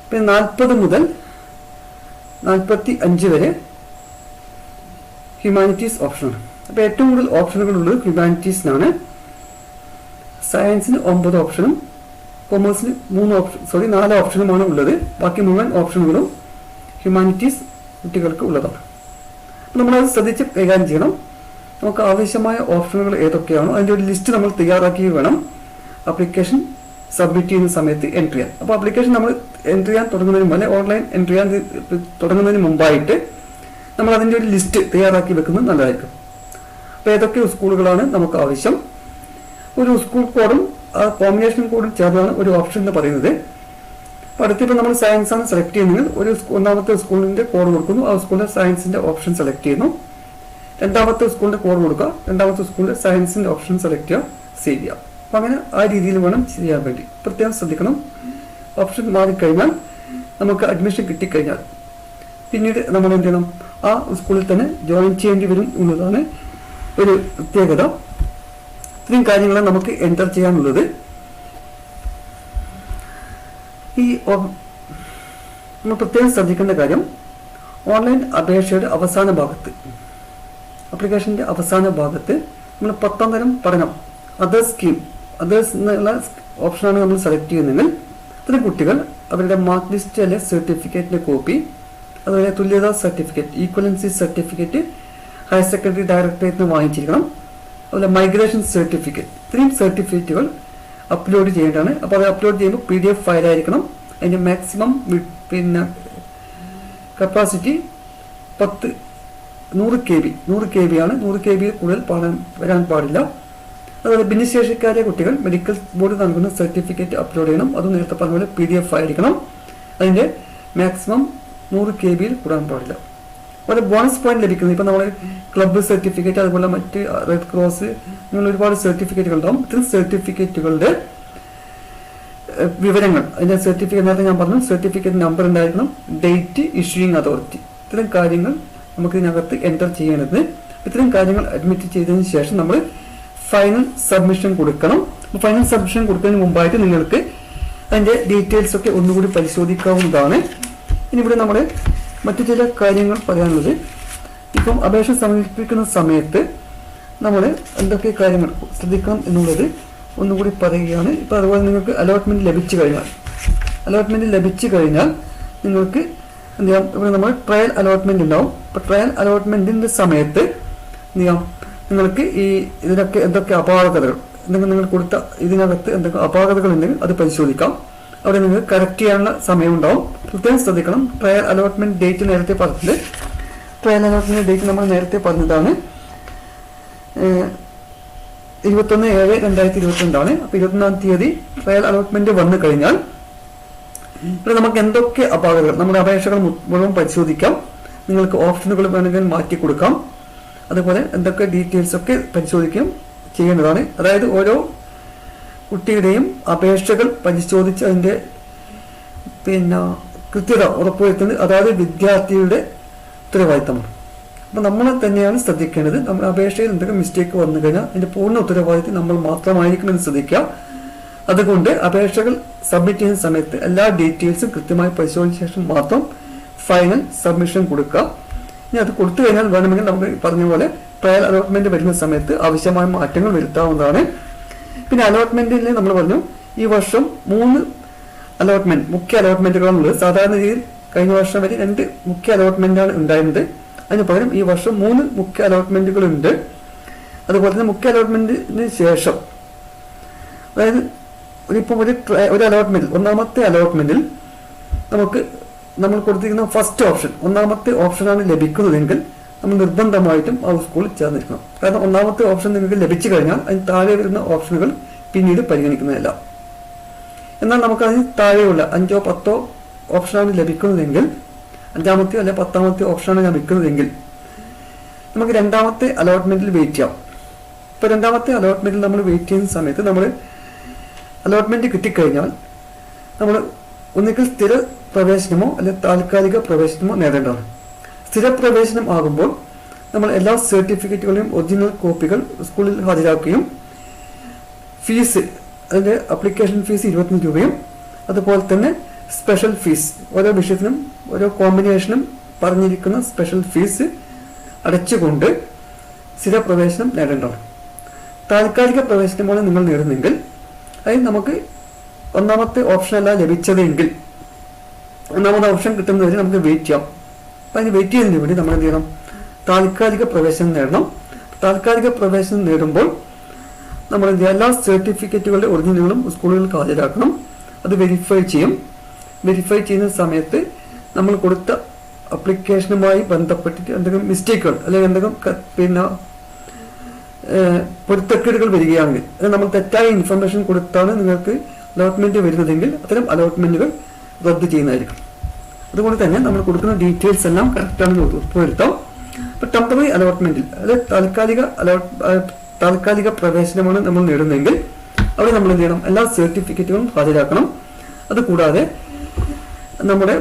പിന്നെ 40 മുതൽ 45 വരെ ഹ്യൂമാനിറ്റീസ് ഓപ്ഷനാണ്. അപ്പോൾ ഏറ്റവും കൂടുതൽ ഓപ്ഷനുകൾ ഉള്ളത് ഹ്യൂമാനിറ്റീസിനാണ്. സയൻസിന് 9 ഓപ്ഷനും കൊമേഴ്സിന് 4 ഓപ്ഷനുമാണ് ഉള്ളത്. ബാക്കി മുഴുവൻ ഓപ്ഷനുകളും ഹ്യൂമാനിറ്റീസ് കുട്ടികൾക്ക് ഉള്ളതാണ്. അപ്പോൾ നമ്മളത് ശ്രദ്ധിച്ച് കൈകാര്യം ചെയ്യണം. നമുക്ക് ആവശ്യമായ ഓപ്ഷനുകൾ ഏതൊക്കെയാണോ അതിൻ്റെ ഒരു ലിസ്റ്റ് നമ്മൾ തയ്യാറാക്കി വേണം ആപ്ലിക്കേഷൻ സബ്മിറ്റ് ചെയ്യുന്ന സമയത്ത് എൻട്രി ചെയ്യാൻ. അപ്പോൾ ആപ്ലിക്കേഷൻ നമ്മൾ എൻട്രി ചെയ്യാൻ തുടങ്ങുന്നതിന് മുമ്പ്, ഓൺലൈൻ എൻട്രി ചെയ്യാൻ തുടങ്ങുന്നതിന് മുമ്പായിട്ട് നമ്മൾ അതിൻ്റെ ഒരു ലിസ്റ്റ് തയ്യാറാക്കി വെക്കുന്നത് നല്ലതായിരിക്കും. അപ്പോൾ ഏതൊക്കെ സ്കൂളുകളാണ് നമുക്ക് ആവശ്യം, ഒരു സ്കൂൾ കോഡും ആ കോമ്പിനേഷൻ കോഡും ചേർന്നാണ് ഒരു ഓപ്ഷൻ എന്ന് പറയുന്നത്. അപ്പോൾ അടുത്തിപ്പോൾ നമ്മൾ സയൻസ് ആണ് സെലക്ട് ചെയ്യുന്നതെങ്കിൽ ഒന്നാമത്തെ സ്കൂളിൻ്റെ കോഡ് കൊടുക്കുന്നു, ആ സ്കൂളിലെ സയൻസിൻ്റെ ഓപ്ഷൻ സെലക്ട് ചെയ്യുന്നു. രണ്ടാമത്തെ സ്കൂളിൻ്റെ കോഡ് കൊടുക്കുക, രണ്ടാമത്തെ സ്കൂളിലെ സയൻസിൻ്റെ ഓപ്ഷൻ സെലക്ട് ചെയ്യുക, സേവ് ചെയ്യുക. അപ്പം അങ്ങനെ ആ രീതിയിൽ വേണം ചെയ്യാൻ വേണ്ടി. പ്രത്യേകം ശ്രദ്ധിക്കണം. ഓപ്ഷൻ മാറിക്കഴിഞ്ഞാൽ നമുക്ക് അഡ്മിഷൻ കിട്ടിക്കഴിഞ്ഞാൽ പിന്നീട് നമ്മൾ എന്ത് ചെയ്യണം, ആ സ്കൂളിൽ തന്നെ ജോയിൻ ചെയ്യേണ്ടി വരും എന്നതാണ് ഒരു പ്രത്യേകത. ഇത്രയും കാര്യങ്ങളാണ് നമുക്ക് എൻ്റർ ചെയ്യാനുള്ളത്. നമ്മൾ പ്രത്യേകം ശ്രദ്ധിക്കേണ്ട കാര്യം, ഓൺലൈൻ അപേക്ഷയുടെ അവസാന ഭാഗത്ത്, ആപ്ലിക്കേഷൻ്റെ അവസാന ഭാഗത്ത് നമ്മൾ 10ാം തരം പഠനം അതേഴ്സ് എന്നുള്ള ഓപ്ഷനാണ് നമ്മൾ സെലക്ട് ചെയ്യുന്നതെങ്കിൽ അത്തരം കുട്ടികൾ അവരുടെ മാർക്ക് ലിസ്റ്റ് അല്ലെ സർട്ടിഫിക്കറ്റിൻ്റെ കോപ്പി, അതുപോലെ തുല്യതാ certificate, equivalency certificate higher secondary ഡയറക്ടറേറ്റിന് വാങ്ങിച്ചിരിക്കണം. അതുപോലെ മൈഗ്രേഷൻ സർട്ടിഫിക്കറ്റ്, ഇത്രയും സർട്ടിഫിക്കറ്റുകൾ അപ്ലോഡ് ചെയ്യേണ്ടതാണ്. അപ്പോൾ അത് അപ്ലോഡ് ചെയ്യുമ്പോൾ PDF ഫയലായിരിക്കണം. അതിൻ്റെ മാക്സിമം കപ്പാസിറ്റി 100 KB ആണ്. 100 KB കൂടുതൽ വരാൻ പാടില്ല. അതുപോലെ ഭിന്നശേഷിക്കാരായ കുട്ടികൾ മെഡിക്കൽ ബോർഡ് നൽകുന്ന സർട്ടിഫിക്കറ്റ് അപ്ലോഡ് ചെയ്യണം. അത് നേരത്തെ പറഞ്ഞ പോലെ PDF ആയിരിക്കണം. അതിൻ്റെ മാക്സിമം 100 KB കൂടാൻ പാടില്ല. അതുപോലെ ബോണസ് പോയിന്റ് ലഭിക്കുന്നത്, ഇപ്പം നമ്മൾ ക്ലബ്ബ് സർട്ടിഫിക്കറ്റ്, അതുപോലെ മറ്റ് റെഡ് ക്രോസ്, നിങ്ങൾ ഒരുപാട് സർട്ടിഫിക്കറ്റുകൾ ഉണ്ടാവും. ഇത്തരം സർട്ടിഫിക്കറ്റുകളുടെ വിവരങ്ങൾ, അതിൻ്റെ സർട്ടിഫിക്കറ്റ് നേരത്തെ ഞാൻ പറഞ്ഞു, സർട്ടിഫിക്കറ്റ് നമ്പർ ഉണ്ടായിരിക്കണം, ഡേറ്റ്, ഇഷ്യൂയിങ് അതോറിറ്റി, ഇത്തരം കാര്യങ്ങൾ നമുക്ക് ഇതിനകത്ത് എൻ്റർ ചെയ്യേണ്ടത്. ഇത്തരം കാര്യങ്ങൾ അഡ്മിറ്റ് ചെയ്തതിന് ശേഷം നമ്മൾ ഫൈനൽ സബ്മിഷൻ കൊടുക്കണം. ഫൈനൽ സബ്മിഷൻ കൊടുക്കുന്നതിന് മുമ്പായിട്ട് നിങ്ങൾക്ക് അതിൻ്റെ ഡീറ്റെയിൽസ് ഒക്കെ ഒന്നുകൂടി പരിശോധിക്കാവുന്നതാണ്. ഇനി ഇവിടെ നമ്മൾ മറ്റു ചില കാര്യങ്ങൾ പറയാനുള്ളത്, ഇപ്പം അപേക്ഷ സമർപ്പിക്കുന്ന സമയത്ത് നമ്മൾ എന്തൊക്കെ കാര്യങ്ങൾ ശ്രദ്ധിക്കണം എന്നുള്ളത് ഒന്നുകൂടി പറയുകയാണ്. ഇപ്പം അതുപോലെ നിങ്ങൾക്ക് അലോട്ട്മെൻറ്റ് ലഭിച്ചു കഴിഞ്ഞാൽ നിങ്ങൾക്ക് എന്ത് ചെയ്യാം, ഇവിടെ നമ്മൾ ട്രയൽ അലോട്ട്മെൻറ്റ് ഉണ്ടാവും. അപ്പോൾ ട്രയൽ അലോട്ട്മെൻറ്റിൻ്റെ സമയത്ത് എന്ത് ചെയ്യാം, നിങ്ങൾക്ക് ഇതിനൊക്കെ എന്തൊക്കെ അപാകതകൾ, എന്തെങ്കിലും നിങ്ങൾ കൊടുത്ത ഇതിനകത്ത് എന്തൊക്കെ അപാകതകൾ ഉണ്ടെങ്കിൽ അത് പരിശോധിക്കാം. അവിടെ നിങ്ങൾക്ക് കറക്റ്റ് ചെയ്യാനുള്ള സമയമുണ്ടാവും. പ്രത്യേകം ശ്രദ്ധിക്കണം. ട്രയൽ അലോട്ട്മെന്റ് ഡേറ്റ് നേരത്തെ പറഞ്ഞത്, ട്രയൽ അലോട്ട്മെന്റ് ഡേറ്റ് നമ്മൾ നേരത്തെ പറഞ്ഞതാണ് 21/7/2022 അപ്പോൾ 21-ാം തീയതി ട്രയൽ അലോട്ട്മെന്റ് വന്നു കഴിഞ്ഞാൽ ഇവിടെ നമുക്ക് എന്തൊക്കെ അപാകതകൾ, നമ്മുടെ അപേക്ഷകൾ മുഴുവൻ പരിശോധിക്കാം. നിങ്ങൾക്ക് ഓപ്ഷനുകൾ വേണമെങ്കിൽ മാറ്റി കൊടുക്കാം. അതുപോലെ എന്തൊക്കെ ഡീറ്റെയിൽസ് ഒക്കെ പരിശോധിക്കുകയും ചെയ്യേണ്ടതാണ്. അതായത് ഓരോ കുട്ടിയുടെയും അപേക്ഷകൾ പരിശോധിച്ച് അതിൻ്റെ കൃത്യത ഉറപ്പുവരുത്തുന്നത് അതായത് വിദ്യാർത്ഥിയുടെ ഉത്തരവാദിത്തമാണ്. അപ്പോൾ നമ്മൾ തന്നെയാണ് ശ്രദ്ധിക്കേണ്ടത്. നമ്മുടെ അപേക്ഷയിൽ എന്തെങ്കിലും മിസ്റ്റേക്ക് വന്നു കഴിഞ്ഞാൽ അതിൻ്റെ പൂർണ്ണ ഉത്തരവാദിത്തം നമ്മൾ മാത്രമായിരിക്കുമെന്ന് ശ്രദ്ധിക്കുക. അതുകൊണ്ട് അപേക്ഷകൾ സബ്മിറ്റ് ചെയ്യുന്ന സമയത്ത് എല്ലാ ഡീറ്റെയിൽസും കൃത്യമായി പരിശോധിച്ച ശേഷം മാത്രം ഫൈനൽ സബ്മിഷൻ കൊടുക്കുക. ഇനി അത് കൊടുത്തു കഴിഞ്ഞാൽ വേണമെങ്കിൽ നമുക്ക് പറഞ്ഞ പോലെ ട്രയൽ അലോട്ട്മെന്റ് വരുന്ന സമയത്ത് ആവശ്യമായ മാറ്റങ്ങൾ വരുത്താവുന്നതാണ്. പിന്നെ അലോട്ട്മെന്റിൽ നമ്മൾ പറഞ്ഞു, ഈ വർഷം 3 അലോട്ട്മെന്റ് മുഖ്യ അലോട്ട്മെന്റുകളാണുള്ളത്. സാധാരണ രീതിയിൽ കഴിഞ്ഞ വർഷം വരെ 2 മുഖ്യ അലോട്ട്മെന്റാണ് ഉണ്ടായിരുന്നത്. അതിന് പകരം ഈ വർഷം 3 മുഖ്യ അലോട്ട്മെന്റുകളുണ്ട്. അതുപോലെ തന്നെ മുഖ്യ അലോട്ട്മെന്റിന് ശേഷം, അതായത് ഇപ്പം ഒരു അലോട്ട്മെന്റിൽ, ഒന്നാമത്തെ അലോട്ട്മെന്റിൽ നമ്മൾ കൊടുത്തിരിക്കുന്ന ഫസ്റ്റ് ഓപ്ഷൻ, ഒന്നാമത്തെ ഓപ്ഷനാണ് ലഭിക്കുന്നതെങ്കിൽ നമ്മൾ നിർബന്ധമായിട്ടും ആ സ്കൂളിൽ ചേർന്നിരിക്കണം. കാരണം ഒന്നാമത്തെ ഓപ്ഷൻ നിങ്ങൾക്ക് ലഭിച്ചു കഴിഞ്ഞാൽ അതിന് താഴെ വരുന്ന ഓപ്ഷനുകൾ പിന്നീട് പരിഗണിക്കുന്നതല്ല. എന്നാൽ നമുക്ക് അതിന് താഴെയുള്ള 5-ഓ 10-ഓ ഓപ്ഷനാണ് ലഭിക്കുന്നതെങ്കിൽ, 5-ാമത്തെയോ അല്ലെ 10-ാമത്തെയോ ഓപ്ഷനാണ് ലഭിക്കുന്നതെങ്കിൽ നമുക്ക് 2-ാമത്തെ അലോട്ട്മെന്റിൽ വെയിറ്റ് ചെയ്യാം. ഇപ്പോൾ 2-ാമത്തെ അലോട്ട്മെന്റിൽ നമ്മൾ വെയിറ്റ് ചെയ്യുന്ന സമയത്ത് നമ്മൾ അലോട്ട്മെന്റ് കിട്ടിക്കഴിഞ്ഞാൽ നമ്മൾ ഒന്നുകിൽ സ്ഥിര പ്രവേശനമോ അല്ലെങ്കിൽ താൽക്കാലിക പ്രവേശനമോ നേടേണ്ടതാണ്. സ്ഥിര പ്രവേശനം ആകുമ്പോൾ നമ്മൾ എല്ലാ സർട്ടിഫിക്കറ്റുകളെയും ഒറിജിനൽ കോപ്പികൾ സ്കൂളിൽ ഹാജരാക്കുകയും ഫീസ്, അതിൻ്റെ അപ്ലിക്കേഷൻ ഫീസ് 25 രൂപയും അതുപോലെ തന്നെ സ്പെഷ്യൽ ഫീസ്, ഓരോ വിഷയത്തിനും ഓരോ കോമ്പിനേഷനും പറഞ്ഞിരിക്കുന്ന സ്പെഷ്യൽ ഫീസ് അടച്ചുകൊണ്ട് സ്ഥിര പ്രവേശനം നേടേണ്ടതാണ്. താൽക്കാലിക പ്രവേശനമാണ് നിങ്ങൾ നേടുന്നെങ്കിൽ അതിന് നമുക്ക് ഒന്നാമത്തെ ഓപ്ഷനല്ല ലഭിച്ചതെങ്കിൽ ഒന്നാമത്തെ ഓപ്ഷൻ കിട്ടുന്നവരെ നമുക്ക് വെയിറ്റ് ചെയ്യാം. അപ്പം അതിന് വെയിറ്റ് ചെയ്യുന്നതിന് വേണ്ടി നമ്മൾ എന്ത് ചെയ്യണം, താൽക്കാലിക പ്രവേശനം നേടണം. താൽക്കാലിക പ്രവേശനം നേടുമ്പോൾ നമ്മൾ എല്ലാ സർട്ടിഫിക്കറ്റുകളുടെ ഒറിജിനലുകളും സ്കൂളുകൾക്ക് ഹാജരാക്കണം. അത് വെരിഫൈ ചെയ്യും. വെരിഫൈ ചെയ്യുന്ന സമയത്ത് നമ്മൾ കൊടുത്ത അപ്ലിക്കേഷനുമായി ബന്ധപ്പെട്ടിട്ട് എന്തെങ്കിലും മിസ്റ്റേക്കുകൾ അല്ലെങ്കിൽ എന്തെങ്കിലും പൊരുത്തക്കേടുകൾ വരികയാണെങ്കിൽ, അത് നമ്മൾ തെറ്റായ ഇൻഫർമേഷൻ കൊടുത്താണ് നിങ്ങൾക്ക് അലോട്ട്മെന്റ് വരുന്നതെങ്കിൽ അത്തരം അലോട്ട്മെന്റുകൾ റദ്ദ് ചെയ്യുന്നതായിരിക്കും. അതുകൊണ്ട് തന്നെ നമ്മൾ കൊടുക്കുന്ന ഡീറ്റെയിൽസ് എല്ലാം കറക്റ്റാണെന്ന് ഉറപ്പുവരുത്താം. ഇപ്പോൾ ടെമ്പററി അലോട്ട്മെന്റിൽ അതായത് താൽക്കാലിക പ്രവേശനമാണ് നമ്മൾ നേടുന്നതെങ്കിൽ അവിടെ നമ്മൾ എന്ത് ചെയ്യണം, എല്ലാ സർട്ടിഫിക്കറ്റുകളും ഹാജരാക്കണം. അതുകൂടാതെ നമ്മുടെ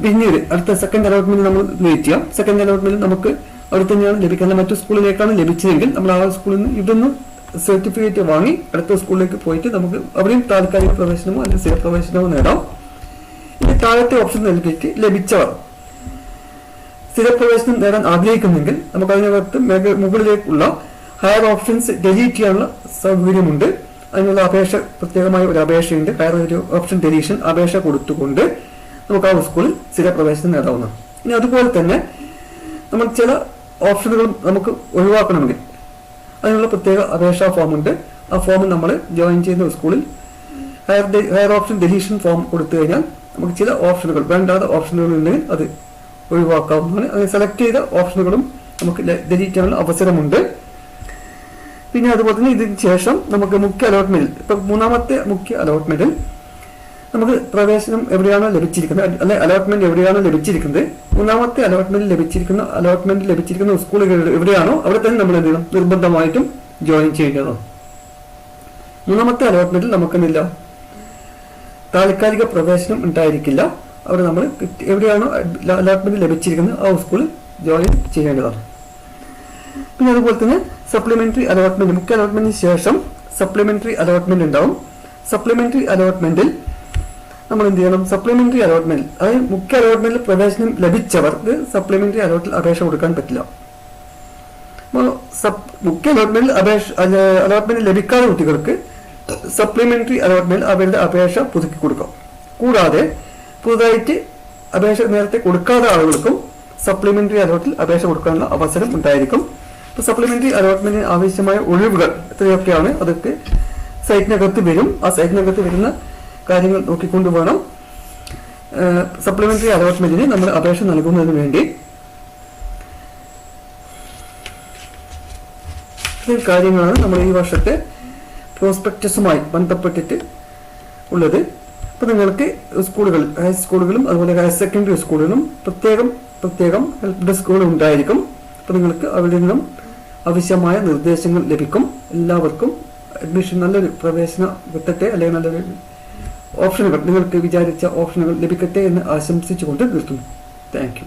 പിന്നീട് അടുത്ത സെക്കൻഡ് അലോട്ട്മെന്റ് നമ്മൾ വെയിറ്റ് ചെയ്യാം. സെക്കൻഡ് അലോട്ട്മെന്റ് നമുക്ക് അവിടെ തന്നെയാണ് ലഭിക്കുന്നത്, മറ്റു സ്കൂളിലേക്കാണ് ലഭിച്ചതെങ്കിൽ നമ്മൾ ആ സ്കൂളിൽ നിന്ന് ഇതൊന്ന് സർട്ടിഫിക്കറ്റ് വാങ്ങി അടുത്ത സ്കൂളിലേക്ക് പോയിട്ട് നമുക്ക് അവിടെയും താൽക്കാലിക പ്രവേശനമോ അല്ലെങ്കിൽ സ്ഥിരപ്രവേശനമോ നേടാം. ഇനി താഴത്തെ ഓപ്ഷൻ നൽകിയിട്ട് ലഭിച്ചവർ സ്ഥിരപ്രവേശനം നേടാൻ ആഗ്രഹിക്കുന്നെങ്കിൽ നമുക്ക് അതിനകത്ത് മുകളിലേക്കുള്ള ഹയർ ഓപ്ഷൻസ് ഡിലീറ്റ് ചെയ്യാനുള്ള സൗകര്യമുണ്ട്. അതിനുള്ള അപേക്ഷ, പ്രത്യേകമായ ഒരു അപേക്ഷയുണ്ട്, ഹയർ ഒരു ഓപ്ഷൻ ഡിലീഷൻ അപേക്ഷ കൊടുത്തുകൊണ്ട് നമുക്ക് ആ സ്കൂളിൽ സ്ഥിരപ്രവേശനം നേടാവുന്നതാണ്. ഇനി അതുപോലെ തന്നെ നമ്മൾ ചില ഓപ്ഷനുകൾ നമുക്ക് ഒഴിവാക്കണമെങ്കിൽ അതിനുള്ള പ്രത്യേക അപേക്ഷാ ഫോമുണ്ട്. ആ ഫോം നമ്മൾ ജോയിൻ ചെയ്യുന്ന സ്കൂളിൽ ഹയർ ഓപ്ഷൻ ഡിലീഷൻ ഫോം കൊടുത്തു കഴിഞ്ഞാൽ നമുക്ക് ചില ഓപ്ഷനുകൾ, വേണ്ടാത്ത ഓപ്ഷനുകൾ ഉണ്ടെങ്കിൽ അത് ഒഴിവാക്കാവുന്നതാണ്. അത് സെലക്ട് ചെയ്ത ഓപ്ഷനുകളും നമുക്ക് ഡിലീറ്റ് ചെയ്യാനുള്ള അവസരമുണ്ട്. പിന്നെ അതുപോലെ തന്നെ ഇതിന് ശേഷം നമുക്ക് മുഖ്യ അലോട്ട്മെന്റിൽ, ഇപ്പൊ മൂന്നാമത്തെ മുഖ്യ അലോട്ട്മെന്റിൽ നമുക്ക് പ്രവേശനം എവിടെയാണോ ലഭിച്ചിരിക്കുന്നത്, അല്ലെ അലോട്ട്മെന്റ് എവിടെയാണോ ലഭിച്ചിരിക്കുന്നത്, മൂന്നാമത്തെ അലോട്ട്മെന്റ് ലഭിച്ചിരിക്കുന്ന സ്കൂളുകൾ എവിടെയാണോ അവിടെ തന്നെ നമ്മൾ എന്ത് ചെയ്യണം, നിർബന്ധമായിട്ടും ജോയിൻ ചെയ്യേണ്ടതാണ്. മൂന്നാമത്തെ അലോട്ട്മെന്റിൽ നമുക്കെന്തില്ല, താൽക്കാലിക പ്രവേശനം ഉണ്ടായിരിക്കില്ല. അവിടെ നമ്മൾ എവിടെയാണോ അലോട്ട്മെന്റ് ലഭിച്ചിരിക്കുന്നത് ആ സ്കൂളിൽ ജോയിൻ ചെയ്യേണ്ടതാണ്. പിന്നെ അതുപോലെ തന്നെ സപ്ലിമെന്ററി അലോട്ട്മെന്റ്, മുഖ്യ അലോട്ട്മെന്റിന് ശേഷം സപ്ലിമെന്ററി അലോട്ട്മെന്റ് ഉണ്ടാവും. സപ്ലിമെന്ററി അലോട്ട്മെന്റിൽ നമ്മൾ എന്ത് ചെയ്യണം, സപ്ലിമെന്ററി അലോട്ട്മെന്റ്, അതായത് മുഖ്യ അലോട്ട്മെന്റിൽ പ്രവേശനം ലഭിച്ചവർക്ക് സപ്ലിമെന്ററി അപേക്ഷ കൊടുക്കാൻ പറ്റില്ല. മുഖ്യ അലോട്ട്മെന്റിൽ അലോട്ട്മെന്റ് ലഭിക്കാത്ത കുട്ടികൾക്ക് സപ്ലിമെന്ററി അലോട്ട്മെന്റ് അവരുടെ അപേക്ഷ പുതുക്കി കൊടുക്കാം. കൂടാതെ പുതുതായിട്ട് അപേക്ഷ നേരത്തെ കൊടുക്കാത്ത ആളുകൾക്കും സപ്ലിമെന്ററി അലോട്ടിൽ അപേക്ഷ കൊടുക്കാനുള്ള അവസരം ഉണ്ടായിരിക്കും. ഇപ്പോൾ സപ്ലിമെന്ററി അലോട്ട്മെന്റിന് ആവശ്യമായ ഒഴിവുകൾ എത്രയൊക്കെയാണ് അതൊക്കെ സൈറ്റിനകത്ത് വരും. ആ സൈറ്റിനകത്ത് വരുന്ന കാര്യങ്ങൾ നോക്കിക്കൊണ്ട് വേണം സപ്ലിമെന്ററി അലോട്ട്മെന്റിന് നമ്മൾ അപേക്ഷ നൽകുന്നതിന് വേണ്ടി. ഇത്രയും കാര്യങ്ങളാണ് നമ്മൾ ഈ വർഷത്തെ പ്രോസ്പെക്ടസുമായി ബന്ധപ്പെട്ടിട്ട് ഉള്ളത്. അപ്പോൾ നിങ്ങൾക്ക് സ്കൂളുകൾ, ഹൈസ്കൂളുകളും അതുപോലെ ഹയർ സെക്കൻഡറി സ്കൂളുകളും പ്രത്യേകം ഹെൽപ്പ് ഡെസ്കുകൾ ഉണ്ടായിരിക്കും. അപ്പോൾ നിങ്ങൾക്ക് അവിടെ നിന്നും ആവശ്യമായ നിർദ്ദേശങ്ങൾ ലഭിക്കും. എല്ലാവർക്കും അഡ്മിഷൻ, നല്ലൊരു പ്രവേശനം കിട്ടട്ടെ, അല്ലെങ്കിൽ നല്ലൊരു ഓപ്ഷനുകൾ, നിങ്ങൾക്ക് വിചാരിച്ച ഓപ്ഷനുകൾ ലഭിക്കട്ടെ എന്ന് ആശംസിച്ചുകൊണ്ട് നിർത്തുന്നു. Thank you.